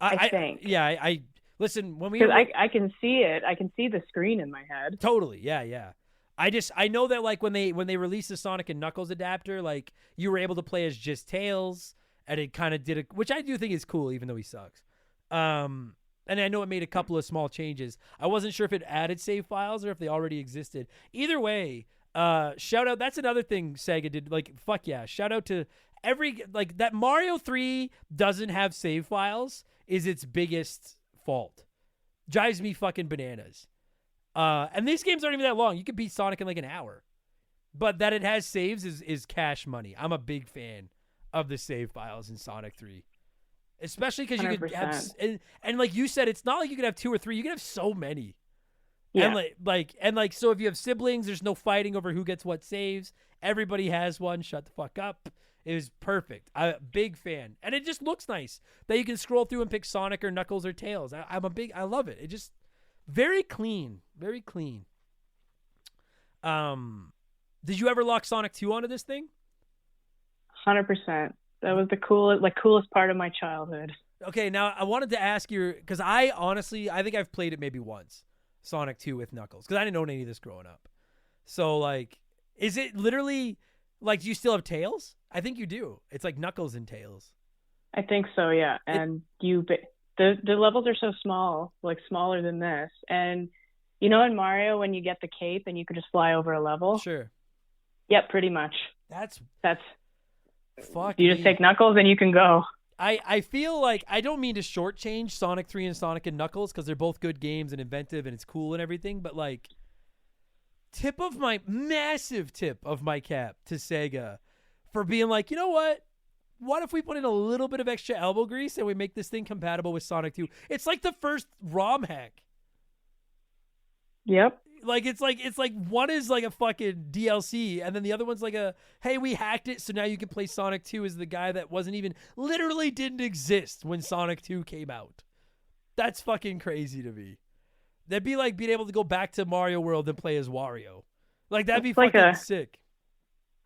I think. Yeah, I listen, when we Because I can see it. I can see the screen in my head. Totally. Yeah. I know that like when they released the Sonic and Knuckles adapter, like you were able to play as just Tails, and it kind of did which I do think is cool, even though he sucks. And I know it made a couple of small changes. I wasn't sure if it added save files or if they already existed. Either way, shout out. That's another thing Sega did. Like, fuck yeah. Shout out to that Mario 3 doesn't have save files is its biggest fault. Drives me fucking bananas. And these games aren't even that long. You could beat Sonic in like an hour. But that it has saves is cash money. I'm a big fan of the save files in Sonic 3. Especially because you could have, and like you said, it's not like you could have 2 or 3. You could have so many. Yeah. And so if you have siblings, there's no fighting over who gets what saves. Everybody has one. Shut the fuck up. It was perfect. I'm a big fan. And it just looks nice that you can scroll through and pick Sonic or Knuckles or Tails. I love it. It just very clean. Very clean. Did you ever lock Sonic 2 onto this thing? 100%. That was the coolest part of my childhood. Okay, now I wanted to ask you, because I think I've played it maybe once, Sonic 2 with Knuckles, because I didn't own any of this growing up. So, like, is it literally, Like, do you still have Tails? I think you do. It's like Knuckles and Tails. I think so, yeah. And the levels are so small, like smaller than this. And you know in Mario when you get the cape and you can just fly over a level? Sure. Yep, pretty much. That's fuck. You just take Knuckles and you can go. I feel like I don't mean to shortchange Sonic 3 and Sonic and Knuckles because they're both good games and inventive and it's cool and everything, but like massive tip of my cap to Sega for being like, you know what? What if we put in a little bit of extra elbow grease and we make this thing compatible with Sonic 2? It's like the first ROM hack. Yep. Like it's like one is like a fucking DLC and then the other one's like a, hey, we hacked it so now you can play Sonic 2 as the guy that literally didn't exist when Sonic 2 came out. That's fucking crazy to me. That'd be like being able to go back to Mario World and play as Wario. Like that'd be fucking sick.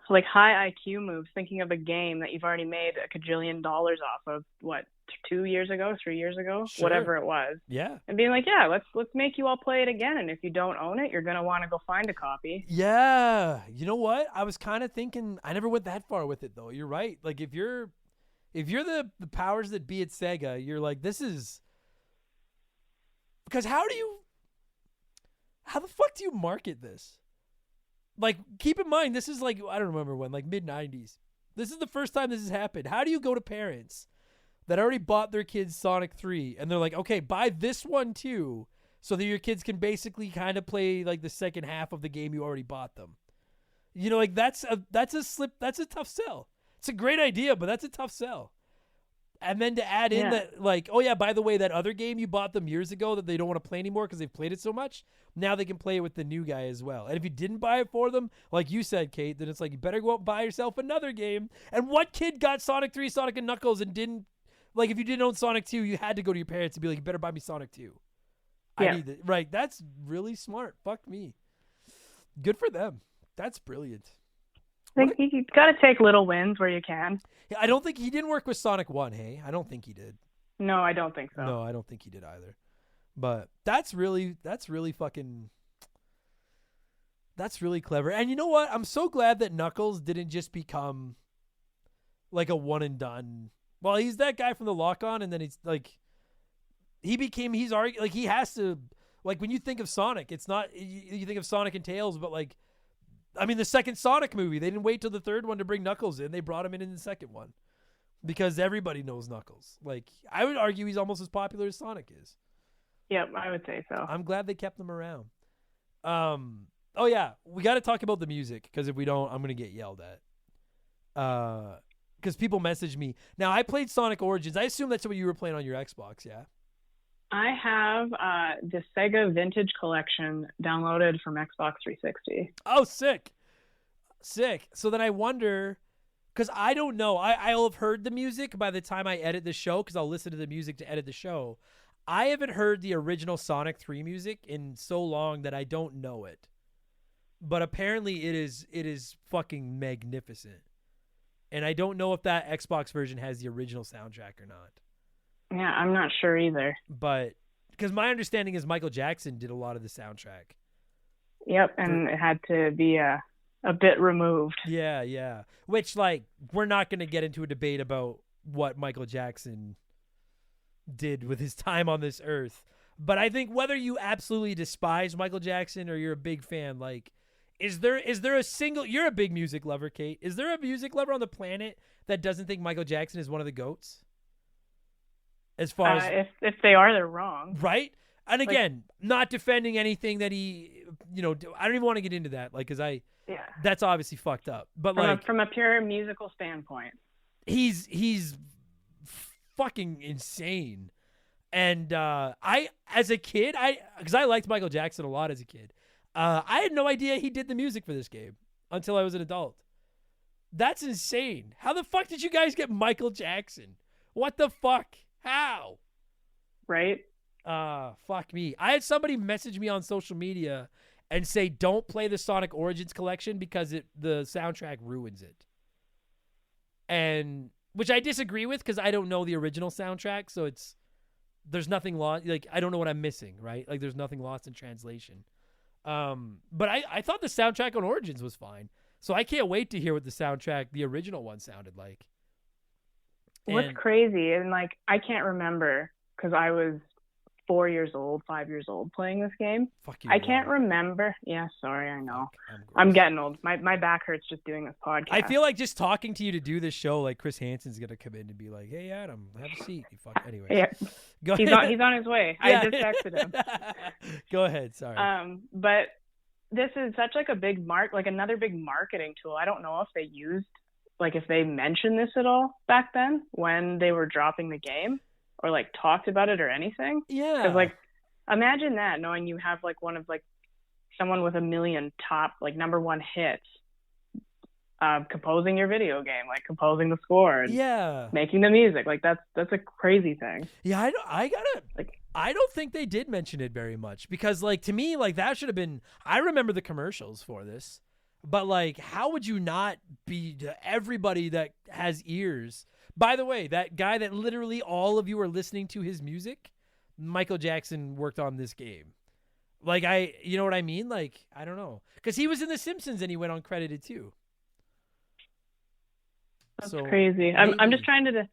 Like high IQ moves, thinking of a game that you've already made a $1 gajillion off of, what, 2 years ago, 3 years ago, Sure. whatever it was. Yeah. And being like, yeah, let's make you all play it again. And if you don't own it, you're gonna want to go find a copy. Yeah. You know what? I was kind of thinking. I never went that far with it though. You're right. Like if you're the powers that be at Sega, you're like, this is because how the fuck do you market this? Like, keep in mind, this is like, I don't remember when, like mid-90s. This is the first time this has happened. How do you go to parents that already bought their kids Sonic 3 and they're like, okay, buy this one too so that your kids can basically kind of play like the second half of the game you already bought them? You know, like that's a tough sell. It's a great idea, but that's a tough sell. And then to add in that, like, oh yeah, by the way, that other game you bought them years ago that they don't want to play anymore because they've played it so much, now they can play it with the new guy as well. And if you didn't buy it for them, like you said, Kate, then it's like you better go out and buy yourself another game. And what kid got Sonic 3, Sonic and Knuckles and didn't, like if you didn't own Sonic 2, you had to go to your parents and be like, you better buy me Sonic 2. Yeah. I need that. Right, that's really smart. Fuck me. Good for them. That's brilliant. I think you got to take little wins where you can. Yeah, I don't think he didn't work with Sonic 1, hey? I don't think he did. No, I don't think so. No, I don't think he did either. But that's really clever. And you know what? I'm so glad that Knuckles didn't just become like a one and done. Well, he's that guy from the Lock-On, and then he's like, he's already, like, he has to, like, when you think of Sonic, it's not, you think of Sonic and Tails, but like, I mean, the second Sonic movie, they didn't wait till the third one to bring Knuckles in. They brought him in the second one because everybody knows Knuckles. Like, I would argue he's almost as popular as Sonic is. Yep, I would say so. I'm glad they kept them around. Oh yeah, we got to talk about the music because if we don't, I'm gonna get yelled at. Because people message me. Now I played Sonic Origins. I assume that's what you were playing on your Xbox, yeah? I have the Sega Vintage Collection downloaded from Xbox 360. Oh, sick. So then I wonder, because I don't know. I'll have heard the music by the time I edit the show because I'll listen to the music to edit the show. I haven't heard the original Sonic 3 music in so long that I don't know it. But apparently it is fucking magnificent. And I don't know if that Xbox version has the original soundtrack or not. Yeah, I'm not sure either. But because my understanding is Michael Jackson did a lot of the soundtrack. Yep, and it had to be a bit removed. Yeah. Which, like, we're not going to get into a debate about what Michael Jackson did with his time on this earth. But I think whether you absolutely despise Michael Jackson or you're a big fan, like, is there a single... You're a big music lover, Kate. Is there a music lover on the planet that doesn't think Michael Jackson is one of the GOATs? As far as if they are, they're wrong, right? And again, not defending anything that he, I don't even want to get into that, like, because that's obviously fucked up. But from a pure musical standpoint, he's fucking insane. And I, as a kid, because I liked Michael Jackson a lot as a kid, I had no idea he did the music for this game until I was an adult. That's insane. How the fuck did you guys get Michael Jackson? What the fuck? How? Right? Fuck me. I had somebody message me on social media and say, don't play the Sonic Origins collection because the soundtrack ruins it. And, which I disagree with because I don't know the original soundtrack, so there's nothing lost, like, I don't know what I'm missing, right? Like, there's nothing lost in translation. But I thought the soundtrack on Origins was fine. So I can't wait to hear what the soundtrack, the original one, sounded like. What's crazy, and like I can't remember because I was 5 years old playing this game. Fuck you, I can't remember. Yeah, sorry, I know. Fuck, I'm getting old. My back hurts just doing this podcast. I feel like just talking to you to do this show, like Chris Hansen's gonna come in and be like, "Hey, Adam, have a seat." You fuck. Anyways, yeah, go ahead. he's on his way. Yeah. I just texted him. Go ahead. Sorry. But this is such like a big another big marketing tool. I don't know if they used, like, if they mentioned this at all back then when they were dropping the game, or like talked about it or anything. Yeah. Because like, imagine that, knowing you have like one of like someone with 1 million top like number 1 hits, composing your video game, like composing the score, and making the music. Like that's a crazy thing. Yeah, I don't think they did mention it very much, because like to me, like that should have been. I remember the commercials for this, but like, how would you not be to everybody that has ears? By the way, that guy that literally all of you are listening to his music, Michael Jackson worked on this game. Like you know what I mean? Like, I don't know. Because he was in The Simpsons and he went uncredited too. That's crazy. I'm just trying to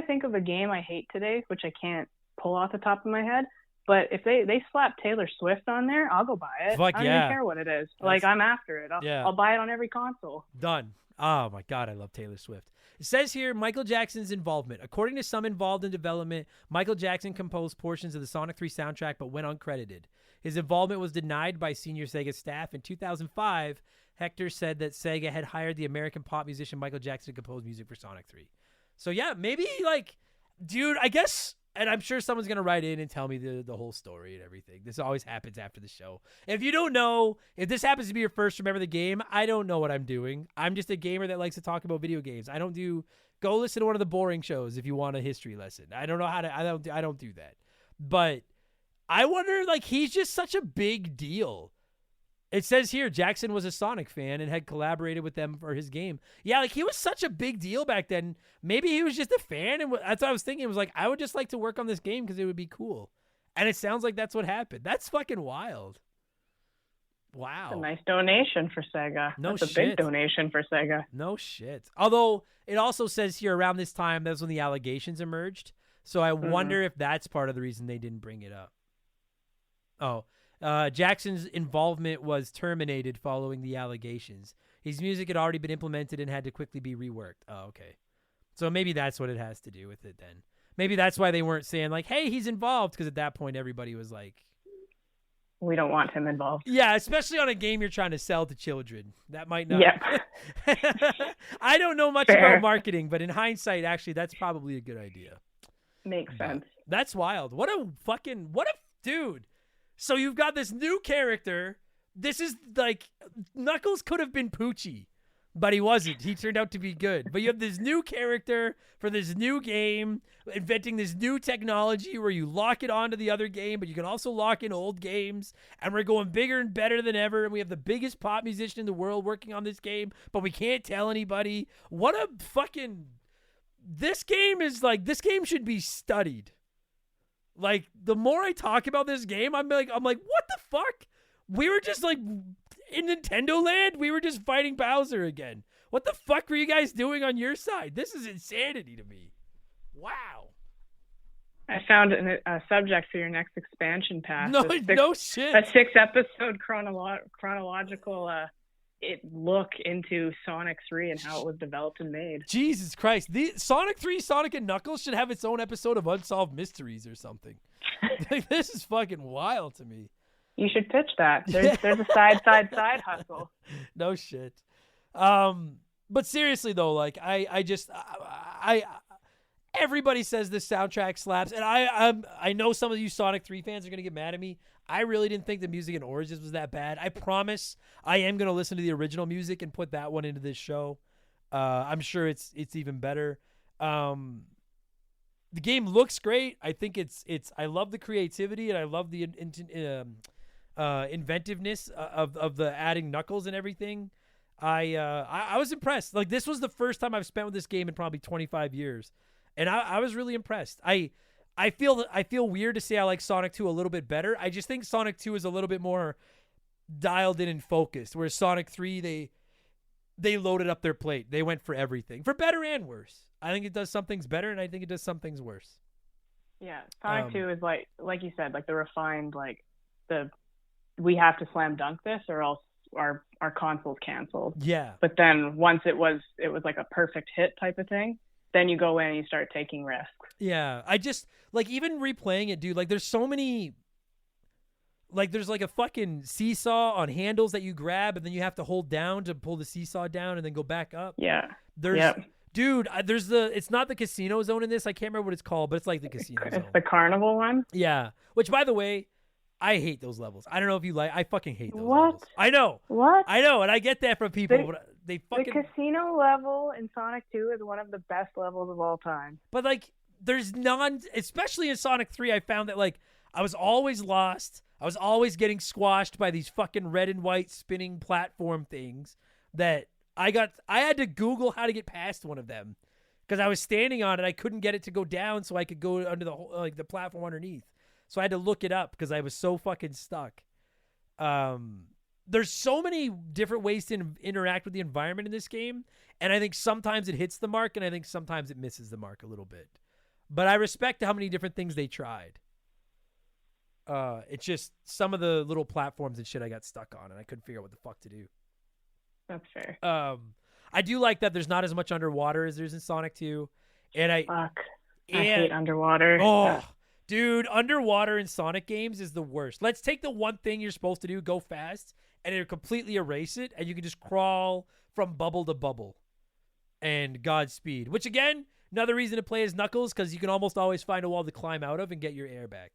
think of a game I hate today, which I can't pull off the top of my head. But if they slap Taylor Swift on there, I'll go buy it. Fuck I don't even care what it is. Like, I'm after it. I'll buy it on every console. Done. Oh my God, I love Taylor Swift. It says here, Michael Jackson's involvement. According to some involved in development, Michael Jackson composed portions of the Sonic 3 soundtrack but went uncredited. His involvement was denied by senior Sega staff. In 2005, Hector said that Sega had hired the American pop musician Michael Jackson to compose music for Sonic 3. So yeah, maybe like, dude, I guess, and I'm sure someone's going to write in and tell me the whole story and everything. This always happens after the show. If you don't know, if this happens to be your first Remember the Game, I don't know what I'm doing. I'm just a gamer that likes to talk about video games. Go listen to one of the boring shows if you want a history lesson. I don't know how to, I don't do that. But I wonder, like, he's just such a big deal. It says here, Jackson was a Sonic fan and had collaborated with them for his game. Yeah, like, he was such a big deal back then. Maybe he was just a fan, and that's what I was thinking. It was like, I would just like to work on this game because it would be cool. And it sounds like that's what happened. That's fucking wild. Wow. That's a nice donation for Sega. That's a big donation for Sega. No shit. Although, it also says here, around this time, that's when the allegations emerged. So I wonder if that's part of the reason they didn't bring it up. Oh. Jackson's involvement was terminated following the allegations. His music had already been implemented and had to quickly be reworked. Oh, okay. So maybe that's what it has to do with it then. Maybe that's why they weren't saying like, hey, he's involved, because at that point everybody was like, we don't want him involved. Yeah, especially on a game you're trying to sell to children. That might not. Yep. I don't know much about marketing, but in hindsight, actually, that's probably a good idea. Makes sense. That's wild. What a dude. So you've got this new character. This is like, Knuckles could have been Poochie, but he wasn't. He turned out to be good. But you have this new character for this new game, inventing this new technology where you lock it onto the other game, but you can also lock in old games. And we're going bigger and better than ever. And we have the biggest pop musician in the world working on this game, but we can't tell anybody. What a fucking... This game should be studied. Like, the more I talk about this game, I'm like, what the fuck? We were just like in Nintendo Land. We were just fighting Bowser again. What the fuck were you guys doing on your side? This is insanity to me. Wow. I found a subject for your next expansion pass. No shit. A 6-episode chronological look into Sonic 3 and how it was developed and made. Jesus Christ. Sonic 3, Sonic and Knuckles should have its own episode of Unsolved Mysteries or something. Like, this is fucking wild to me. You should pitch that. There's a side hustle. No shit. But seriously though, like I everybody says this soundtrack slaps, and I know some of you Sonic 3 fans are gonna get mad at me. I really didn't think the music in Origins was that bad. I promise I am going to listen to the original music and put that one into this show. I'm sure it's even better. The game looks great. I think I love the creativity, and I love the inventiveness of the adding Knuckles and everything. I was impressed. Like, this was the first time I've spent with this game in probably 25 years. And I was really impressed. I feel weird to say I like Sonic 2 a little bit better. I just think Sonic 2 is a little bit more dialed in and focused, whereas Sonic 3, they loaded up their plate. They went for everything, for better and worse. I think it does some things better, and I think it does some things worse. Yeah, Sonic 2 is like you said, like the refined, like we have to slam dunk this or else our console's canceled. Yeah. But then once it was like a perfect hit type of thing, then you go in and you start taking risks. Yeah, I just like even replaying it, dude. Like, there's so many. Like, there's like a fucking seesaw on handles that you grab, and then you have to hold down to pull the seesaw down, and then go back up. Yeah. There's, dude. There's it's not the casino zone in this. I can't remember what it's called, but it's like the casino zone. It's the carnival one. Yeah. Which, by the way, I hate those levels. I don't know if you like. I fucking hate those What? levels. I know. What? I know, and I get that from people. But they fucking. The casino level in Sonic 2 is one of the best levels of all time. But like, there's especially in Sonic 3, I found that like I was always lost. I was always getting squashed by these fucking red and white spinning platform things that I had to Google how to get past one of them because I was standing on it. I couldn't get it to go down so I could go under the platform underneath. So I had to look it up because I was so fucking stuck. There's so many different ways to interact with the environment in this game. And I think sometimes it hits the mark and I think sometimes it misses the mark a little bit. But I respect how many different things they tried. It's just some of the little platforms and shit I got stuck on, and I couldn't figure out what the fuck to do. That's fair. I do like that there's not as much underwater as there's in Sonic 2, and I hate underwater. Oh, dude, underwater in Sonic games is the worst. Let's take the one thing you're supposed to do, go fast, and it'll completely erase it, and you can just crawl from bubble to bubble. And Godspeed. Which, again, another reason to play as Knuckles, because you can almost always find a wall to climb out of and get your air back.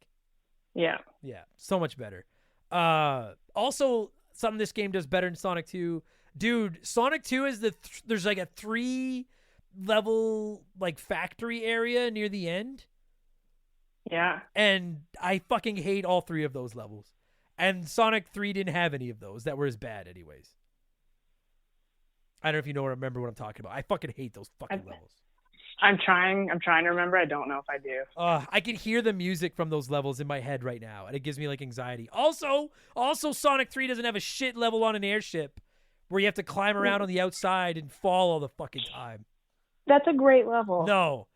Yeah. Yeah, so much better. Also, something this game does better than Sonic 2. Dude, Sonic 2 is there's like a 3-level like factory area near the end. Yeah. And I fucking hate all 3 of those levels. And Sonic 3 didn't have any of those that were as bad anyways. I don't know if you remember what I'm talking about. I fucking hate those fucking levels. I'm trying to remember. I don't know if I do. I can hear the music from those levels in my head right now, and it gives me like anxiety. Also, Sonic 3 doesn't have a shit level on an airship where you have to climb around on the outside and fall all the fucking time. That's a great level. No,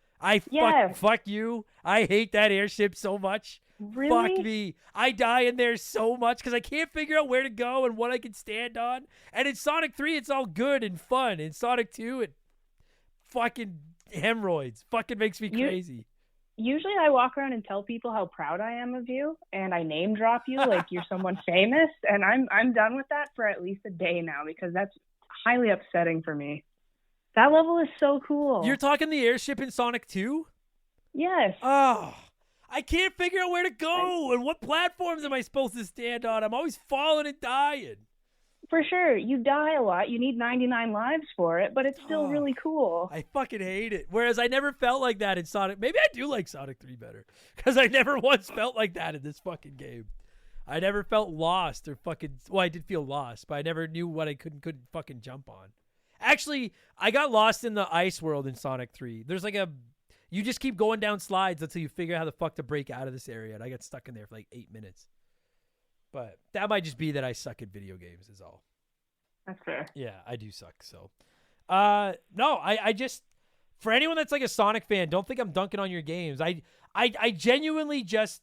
fuck you. I hate that airship so much. Really? Fuck me. I die in there so much because I can't figure out where to go and what I can stand on. And in Sonic 3, it's all good and fun. In Sonic 2, it fucking hemorrhoids. Fucking makes me crazy. Usually I walk around and tell people how proud I am of you, and I name drop you like you're someone famous, and I'm done with that for at least a day now because that's highly upsetting for me. That level is so cool. You're talking the airship in Sonic 2? Yes. Oh, I can't figure out where to go and what platforms am I supposed to stand on. I'm always falling and dying. For sure. You die a lot. You need 99 lives for it, but it's still really cool. I fucking hate it. Whereas I never felt like that in Sonic. Maybe I do like Sonic 3 better because I never once felt like that in this fucking game. I never felt lost or fucking... Well, I did feel lost, but I never knew what I couldn't fucking jump on. Actually, I got lost in the ice world in Sonic 3. There's like you just keep going down slides until you figure out how the fuck to break out of this area, and I got stuck in there for like 8 minutes. But that might just be that I suck at video games is all. That's fair. Yeah, I do suck, so. No, I just... For anyone that's like a Sonic fan, don't think I'm dunking on your games. I genuinely just...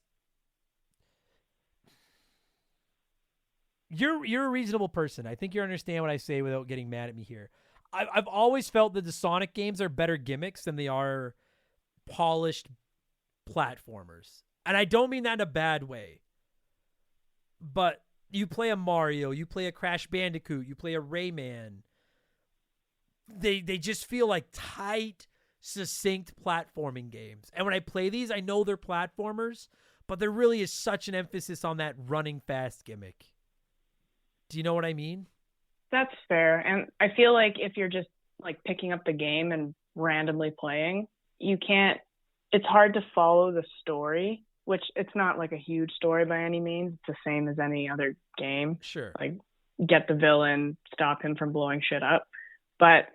You're a reasonable person. I think you understand what I say without getting mad at me here. I've always felt that the Sonic games are better gimmicks than they are polished platformers. And I don't mean that in a bad way. But you play a Mario, you play a Crash Bandicoot, you play a Rayman. They just feel like tight, succinct platforming games. And when I play these, I know they're platformers, but there really is such an emphasis on that running fast gimmick. Do you know what I mean? That's fair. And I feel like if you're just like picking up the game and randomly playing, it's hard to follow the story, which it's not like a huge story by any means. It's the same as any other game. Sure. Like get the villain, stop him from blowing shit up. But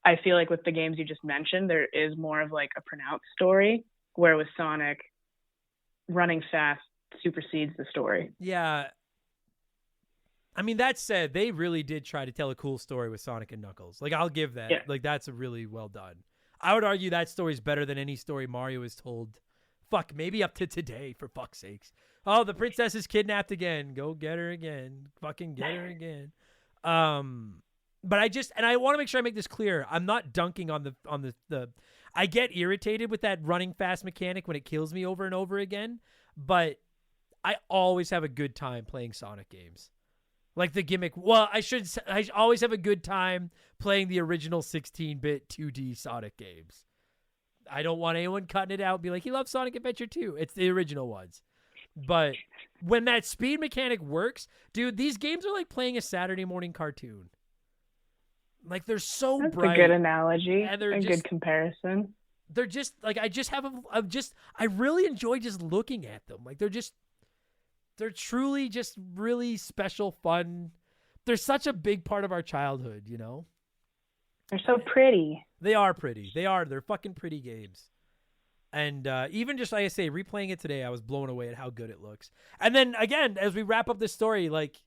I feel like with the games you just mentioned, there is more of like a pronounced story, where with Sonic, running fast supersedes the story. Yeah. I mean, that said, they really did try to tell a cool story with Sonic and Knuckles. Like, I'll give that. Yeah. Like, that's a really well done. I would argue that story's better than any story Mario has told. Fuck, maybe up to today, for fuck's sakes. Oh, the princess is kidnapped again. Go get her again. Fucking get her again. But I want to make sure I make this clear. I'm not dunking on the I get irritated with that running fast mechanic when it kills me over and over again, but I always have a good time playing Sonic games. Like the gimmick. Well, I always have a good time playing the original 16-bit 2D Sonic games. I don't want anyone cutting it out and be like, he loves Sonic Adventure 2. It's the original ones. But when that speed mechanic works, dude, these games are like playing a Saturday morning cartoon. Like, they're so That's bright. a good analogy. And A good comparison. They're just like, I really enjoy just looking at them. Like, they're truly just really special, fun. They're such a big part of our childhood, you know? They're so pretty. They are pretty. They're fucking pretty games. And even just, like I say, replaying it today, I was blown away at how good it looks. And then, again, as we wrap up this story, like,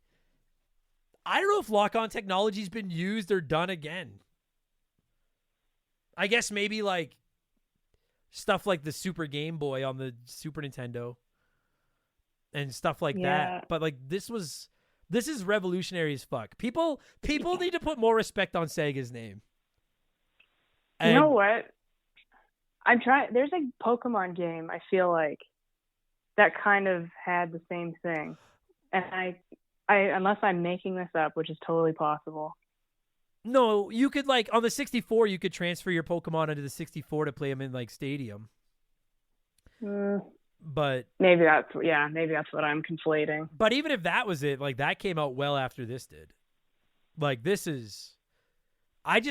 I don't know if lock-on technology's been used or done again. I guess maybe, like, stuff like the Super Game Boy on the Super Nintendo and stuff like that. But, like, this is revolutionary as fuck. People need to put more respect on Sega's name. And you know what? I'm trying. There's a Pokemon game, I feel like, that kind of had the same thing. And I unless I'm making this up, which is totally possible. No, you could, like, on the 64, you could transfer your Pokemon into the 64 to play them in, like, Stadium. But maybe that's what I'm conflating. But even if that was it, like, that came out well after this did. Like, this is, I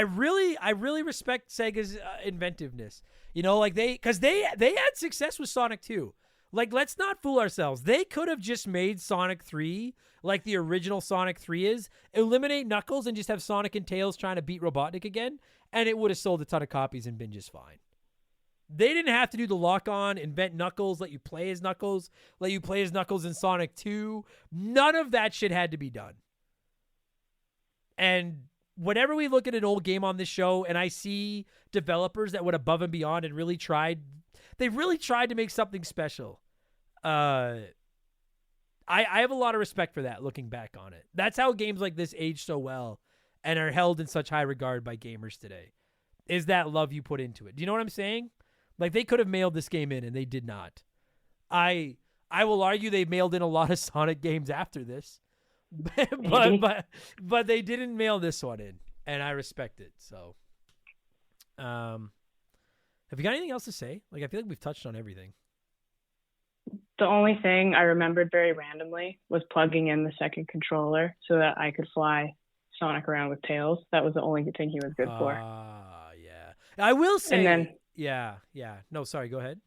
really respect Sega's inventiveness. You know, like, because they had success with Sonic 2. Like, let's not fool ourselves. They could have just made Sonic 3 like the original Sonic 3 is, eliminate Knuckles, and just have Sonic and Tails trying to beat Robotnik again, and it would have sold a ton of copies and been just fine. They didn't have to do the lock-on, invent Knuckles, let you play as Knuckles in Sonic 2. None of that shit had to be done. And whenever we look at an old game on this show and I see developers that went above and beyond and really tried to make something special, I have a lot of respect for that looking back on it. That's how games like this age so well and are held in such high regard by gamers today, is that love you put into it. Do you know what I'm saying? Like, they could have mailed this game in and they did not. I will argue they mailed in a lot of Sonic games after this, but they didn't mail this one in, and I respect it. So, have you got anything else to say? Like, I feel like we've touched on everything. The only thing I remembered very randomly was plugging in the second controller so that I could fly Sonic around with Tails. That was the only thing he was good for. Yeah. I will say. And then, yeah. No, sorry. Go ahead.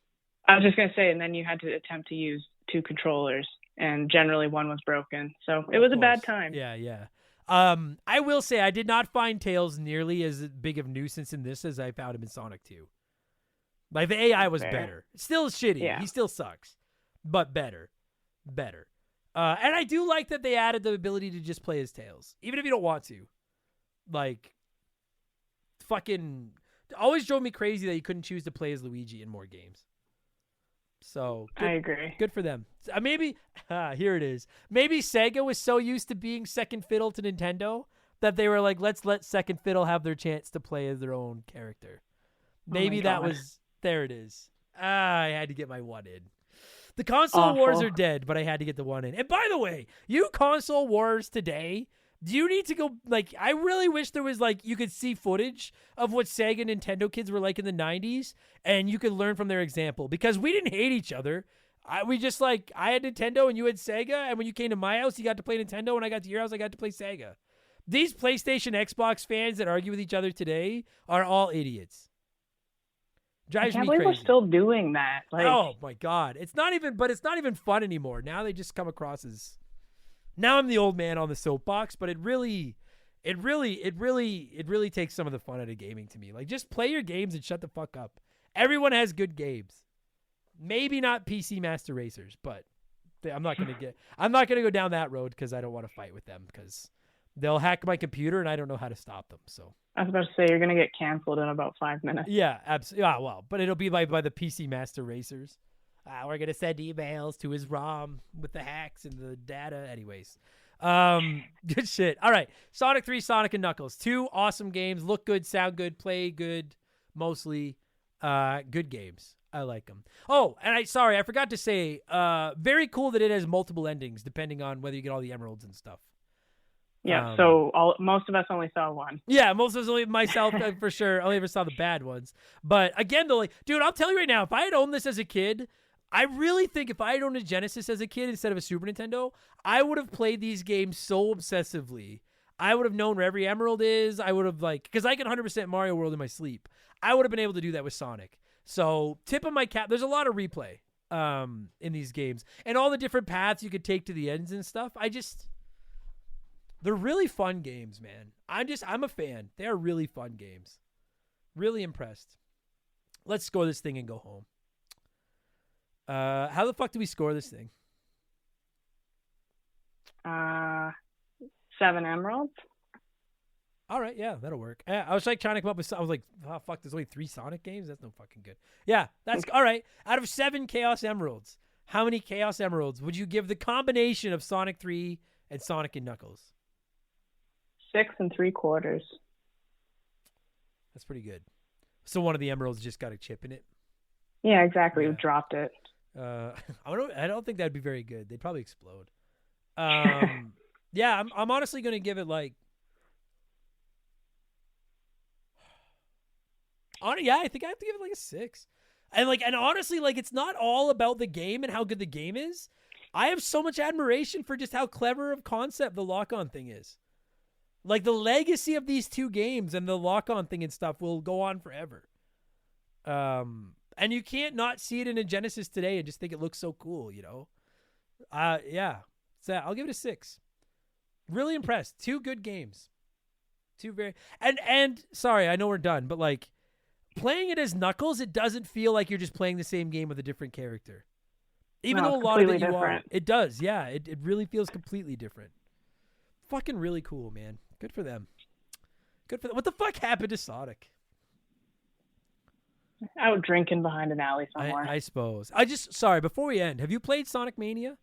I was just gonna say, and then you had to attempt to use two controllers, and generally one was broken, so it was a bad time. Yeah. I will say I did not find Tails nearly as big of a nuisance in this as I found him in Sonic 2. Like, the AI was better. Still shitty. Yeah. He still sucks, but better. And I do like that they added the ability to just play as Tails, even if you don't want to. Like, fucking always drove me crazy that you couldn't choose to play as Luigi in more games. So I agree. Good for them. Maybe here it is. Maybe Sega was so used to being second fiddle to Nintendo that they were like, let's let second fiddle have their chance to play as their own character. Maybe that was. There it is. I had to get my one in. The console wars are dead, but I had to get the one in. And by the way, you console wars today, do you need to go, like, I really wish there was, like, you could see footage of what Sega and Nintendo kids were like in the 90s, and you could learn from their example, because we didn't hate each other. We just, like, I had Nintendo and you had Sega, and when you came to my house, you got to play Nintendo, and I got to your house, I got to play Sega. These PlayStation, Xbox fans that argue with each other today are all idiots. Drives me crazy. We're still doing that. Like, oh my God. It's not even fun anymore. Now they just come across as, now I'm the old man on the soapbox, but it really takes some of the fun out of gaming to me. Like, just play your games and shut the fuck up. Everyone has good games. Maybe not PC Master Racers, but I'm not gonna go down that road because I don't want to fight with them because they'll hack my computer and I don't know how to stop them. So I was about to say you're gonna get canceled in about 5 minutes. yeah, absolutely. Yeah, well, but it'll be by the PC Master Racers. We're gonna send emails to his ROM with the hacks and the data. Anyways, good shit. All right, Sonic 3, Sonic and Knuckles, 2 awesome games. Look good, sound good, play good, mostly good games. I like them. Oh, and I forgot to say, very cool that it has multiple endings depending on whether you get all the emeralds and stuff. Yeah, so most of us only saw one. Yeah, most of us, only myself for sure. I only ever saw the bad ones. But again, though, like, dude, I'll tell you right now, if I had owned this as a kid, I really think if I had owned a Genesis as a kid instead of a Super Nintendo, I would have played these games so obsessively. I would have known where every emerald is. I would have, like, because I can 100% Mario World in my sleep. I would have been able to do that with Sonic. So, tip of my cap, there's a lot of replay in these games. And all the different paths you could take to the ends and stuff. They're really fun games, man. I'm a fan. They are really fun games. Really impressed. Let's score this thing and go home. How the fuck do we score this thing? 7 emeralds. All right, yeah, that'll work. I was like trying to come up with. I was like, oh, fuck, there's only 3 Sonic games. That's no fucking good. Yeah, that's all right. Out of 7 Chaos Emeralds, how many Chaos Emeralds would you give the combination of Sonic 3 and Sonic and Knuckles? 6 3/4. That's pretty good. So one of the emeralds just got a chip in it. Yeah, exactly. Yeah. We dropped it. I don't think that'd be very good. They'd probably explode. Yeah, I'm honestly gonna give it like. I think I have to give it like a 6. And honestly, like, it's not all about the game and how good the game is. I have so much admiration for just how clever of concept the lock-on thing is. Like, the legacy of these 2 games and the lock-on thing and stuff will go on forever. And you can't not see it in a Genesis today and just think it looks so cool, you know? Yeah. So I'll give it a 6. Really impressed. 2 good games. 2 very... And sorry, I know we're done, but, like, playing it as Knuckles, it doesn't feel like you're just playing the same game with a different character. Even though a lot of it you are. It does, yeah. It really feels completely different. Fucking really cool, man. Good for them. Good for them. What the fuck happened to Sonic? Out drinking behind an alley somewhere. I suppose. Sorry, before we end, have you played Sonic Mania?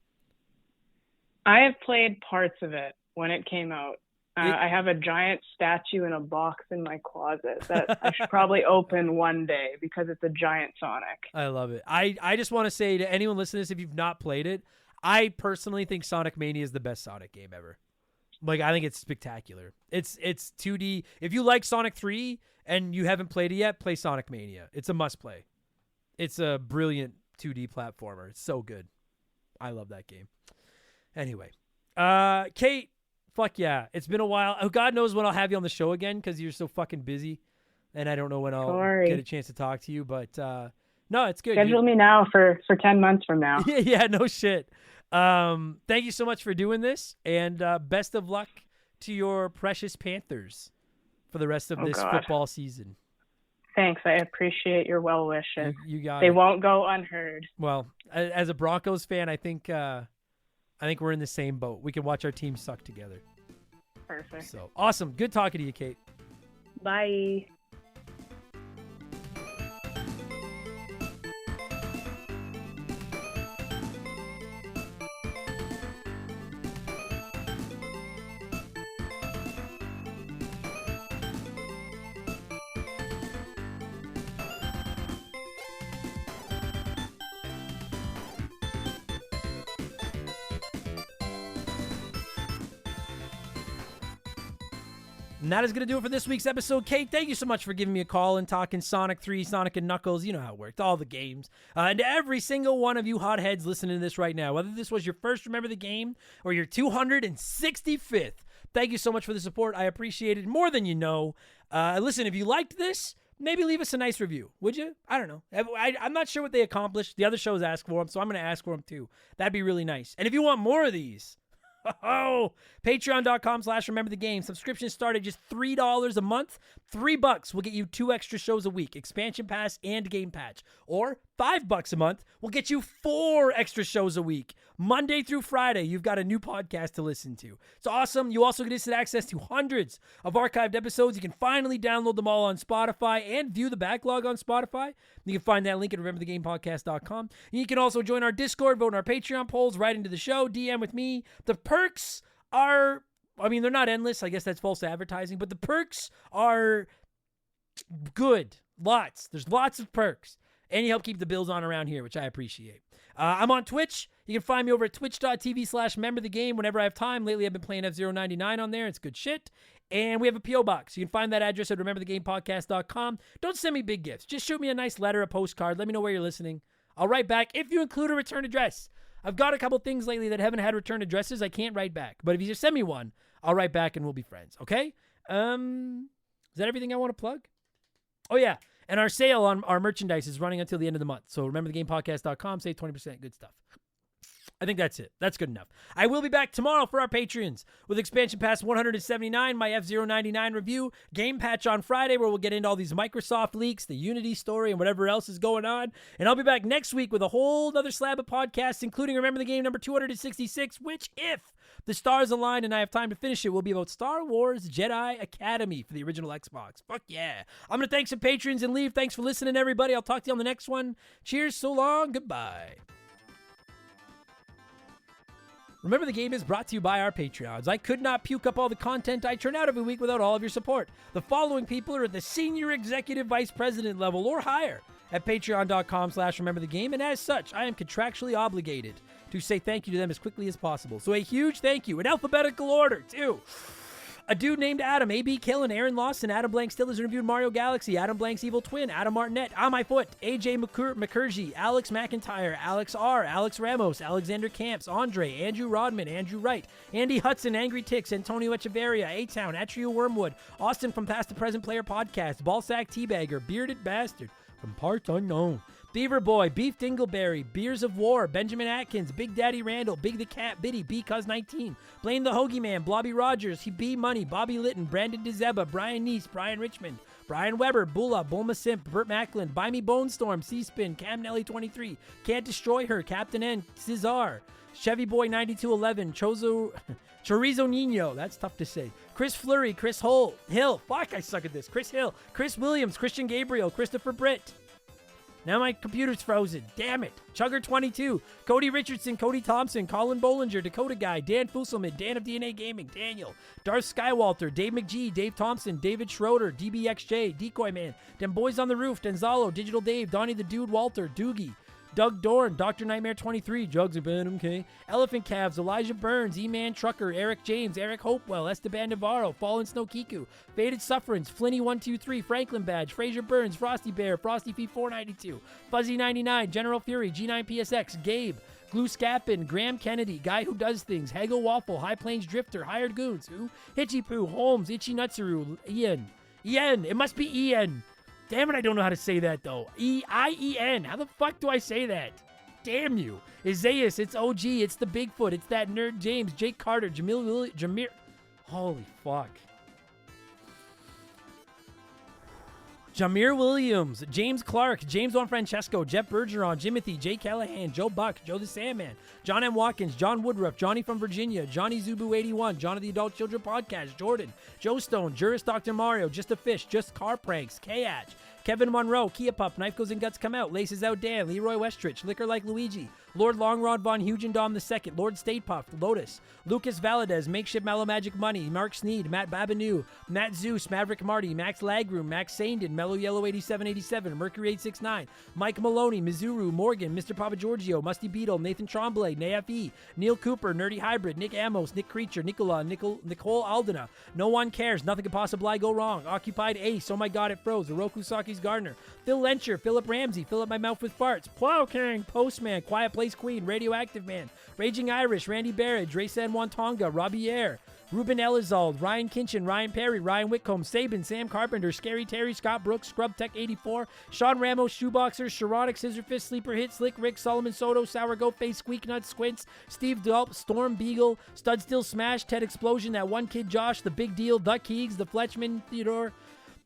I have played parts of it when it came out. I have a giant statue in a box in my closet that I should probably open one day because it's a giant Sonic. I love it. I just want to say to anyone listening to this, if you've not played it, I personally think Sonic Mania is the best Sonic game ever. Like, I think it's spectacular. It's 2D. If you like Sonic 3 and you haven't played it yet, play Sonic Mania. It's a must play. It's a brilliant 2D platformer. It's so good. I love that game. Anyway, Kait, fuck yeah. It's been a while. Oh, God knows when I'll have you on the show again because you're so fucking busy. And I don't know when I'll get a chance to talk to you. But no, it's good. Schedule me now for 10 months from now. Yeah, no shit. Thank you so much for doing this, and best of luck to your precious Panthers for the rest of this football season. Thanks. I appreciate your well wishes. You got they it. Won't go unheard. Well, as a Broncos fan, I think we're in the same boat. We can watch our team suck together. Perfect. So awesome. Good talking to you, Kait. Bye. And that is going to do it for this week's episode. Kait, thank you so much for giving me a call and talking Sonic 3, Sonic and Knuckles. You know how it worked. All the games. And to every single one of you hotheads listening to this right now, whether this was your first Remember the Game or your 265th, thank you so much for the support. I appreciate it more than you know. Listen, if you liked this, maybe leave us a nice review, would you? I don't know. I'm not sure what they accomplished. The other shows ask for them, so I'm going to ask for them too. That'd be really nice. And if you want more of these, patreon.com/remember the game. Subscriptions start at just $3 a month. $3 will get you 2 extra shows a week, expansion pass and game patch. Or $5 a month will get you 4 extra shows a week. Monday through Friday, you've got a new podcast to listen to. It's awesome. You also get instant access to hundreds of archived episodes. You can finally download them all on Spotify and view the backlog on Spotify. You can find that link at rememberthegamepodcast.com. And you can also join our Discord, vote in our Patreon polls, right into the show, DM with me. The perks are, I mean, they're not endless. I guess that's false advertising, but the perks are good. Lots. There's lots of perks. And you help keep the bills on around here, which I appreciate. I'm on Twitch. You can find me over at twitch.tv/memberthegame whenever I have time. Lately, I've been playing F099 on there. It's good shit. And we have a P.O. box. You can find that address at rememberthegamepodcast.com. Don't send me big gifts. Just shoot me a nice letter, a postcard. Let me know where you're listening. I'll write back if you include a return address. I've got a couple things lately that haven't had return addresses. I can't write back. But if you just send me one, I'll write back and we'll be friends. Okay? Is that everything I want to plug? Oh, yeah. And our sale on our merchandise is running until the end of the month. So rememberthegamepodcast.com, save 20%. Good stuff. I think that's it. That's good enough. I will be back tomorrow for our Patreons with Expansion Pass 179, my F099 review, Game Patch on Friday, where we'll get into all these Microsoft leaks, the Unity story, and whatever else is going on. And I'll be back next week with a whole other slab of podcasts, including Remember the Game number 266, which, if the stars align and I have time to finish it, will be about Star Wars Jedi Academy for the original Xbox. Fuck yeah. I'm going to thank some patrons and leave. Thanks for listening, everybody. I'll talk to you on the next one. Cheers, so long, goodbye. Remember the Game is brought to you by our Patreons. I could not puke up all the content I turn out every week without all of your support. The following people are at the senior executive vice president level or higher at patreon.com/rememberthegame, and as such, I am contractually obligated to say thank you to them as quickly as possible. So a huge thank you, in alphabetical order, too. A dude named Adam, A.B. Killen, Aaron Lawson, Adam Blank still has reviewed Mario Galaxy, Adam Blank's Evil Twin, Adam Martinet, On My Foot, A.J. McCurgy, Alex McIntyre, Alex R., Alex Ramos, Alexander Camps, Andre, Andrew Rodman, Andrew Wright, Andy Hudson, Angry Ticks, Antonio Echeverria, A-Town, Atrio Wormwood, Austin from Past to Present Player Podcast, Ballsack Teabagger, Bearded Bastard, from Parts Unknown, Beaver Boy, Beef Dingleberry, Beers of War, Benjamin Atkins, Big Daddy Randall, Big the Cat, Biddy, B-Cuz19, Blame the Hoagie Man, Blobby Rogers, B Money, Bobby Litton, Brandon DeZeba, Brian Neese, Brian Richmond, Brian Weber, Bulla, Bulma Simp, Burt Macklin, Buy Me Bone Storm, C-Spin, Cam Nelly 23, Can't Destroy Her, Captain N, Cesar, Chevy Boy 9211, Chorizo Nino, that's tough to say, Chris Fleury, Chris Hill, fuck, I suck at this, Chris Hill, Chris Williams, Christian Gabriel, Christopher Britt. Now my computer's frozen. Damn it. Chugger22, Cody Richardson, Cody Thompson, Colin Bollinger, Dakota Guy, Dan Fusselman, Dan of DNA Gaming, Daniel, Darth Skywalter, Dave McGee, Dave Thompson, David Schroeder, DBXJ, Decoy Man, Dem Boys on the Roof, Denzalo, Digital Dave, Donnie the Dude, Walter, Doogie, Doug Dorn, Dr. Nightmare 23, Jugs of Venom, K, Elephant Calves, Elijah Burns, E-Man Trucker, Eric James, Eric Hopewell, Esteban Navarro, Fallen Snow Kiku, Faded Sufferance, Flinny123, Franklin Badge, Fraser Burns, Frosty Bear, Frosty Fee 492, Fuzzy 99, General Fury, G9PSX, Gabe, Glue Scappin, Graham Kennedy, Guy Who Does Things, Hagel Waffle, High Plains Drifter, Hired Goons, who? Hitchy Poo, Holmes, Itchy Nutsuru, Ian, it must be Ian. Damn it, I don't know how to say that, though. E-I-E-N. How the fuck do I say that? Damn you. Isaias, it's OG, it's the Bigfoot, it's that nerd James, Jake Carter, Jameer. Holy fuck. Jameer Williams, James Clark, James Juan Francesco, Jeff Bergeron, Jimothy, Jay Callahan, Joe Buck, Joe the Sandman, John M. Watkins, John Woodruff, Johnny from Virginia, Johnny Zubu81, John of the Adult Children Podcast, Jordan, Joe Stone, Juris Dr. Mario, Just a Fish, Just Car Pranks, K-Atch, Kevin Monroe, Kia Pup, Knife Goes and Guts Come Out, Laces Out Dan, Leroy Westrich, Liquor Like Luigi, Lord Longrod Von Hugendom II, Lord State Puff, Lotus, Lucas Valadez, Makeshift Mallow Magic Money, Mark Sneed, Matt Babanu, Matt Zeus, Maverick Marty, Max Lagroom, Max Sandin, Mellow Yellow 8787, Mercury 869, Mike Maloney, Mizuru, Morgan, Mr. Papa Giorgio, Musty Beetle, Nathan Tremblay, Nafe, Neil Cooper, Nerdy Hybrid, Nick Amos, Nick Creature, Nicole Aldena, No One Cares, Nothing Could Possibly Go Wrong, Occupied Ace, Oh My God It Froze, Oroku Saki's Gardener, Phil Lencher, Philip Ramsey, Fill Up My Mouth with Farts, Plow King, Postman, Quiet Place Queen, Radioactive Man, Raging Irish, Randy Barrett, Dre San Juan Tonga, Robbie Air, Ruben Elizald, Ryan Kinchin, Ryan Perry, Ryan Whitcomb, Sabin, Sam Carpenter, Scary Terry, Scott Brooks, Scrub Tech 84, Sean Ramos, Shoeboxer, Sharonic, Scissorfist, Sleeper Hit, Slick Rick, Solomon Soto, Sour Goat Face, Squeak Nuts, Squints, Steve Delp, Storm Beagle, Stud Still Smash, Ted Explosion, That One Kid Josh, The Big Deal, Duck Keegs, The Fletchman, Theodore,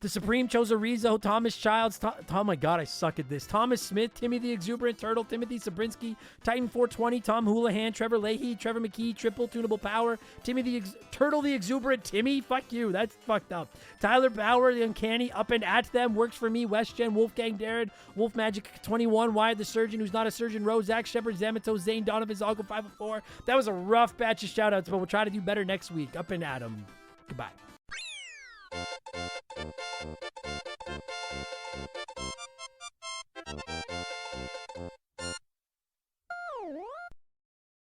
The Supreme chose Arizo, Thomas Childs, oh my god, I suck at this. Thomas Smith, Timmy the Exuberant Turtle, Timothy Sabrinsky, Titan 420, Tom Houlihan, Trevor Leahy, Trevor McKee, Triple Tunable Power, Timmy the Turtle the Exuberant, Timmy, fuck you, that's fucked up. Tyler Bauer, the Uncanny, Up and At Them, Works For Me, Westgen, Wolfgang Darren, Wolf Magic 21, Wyatt the Surgeon, Who's Not a Surgeon, Rose, Zach Shepard, Zamato, Zane, Donovan, Zalgo 504. That was a rough batch of shoutouts, but we'll try to do better next week. Up and at 'em. Goodbye.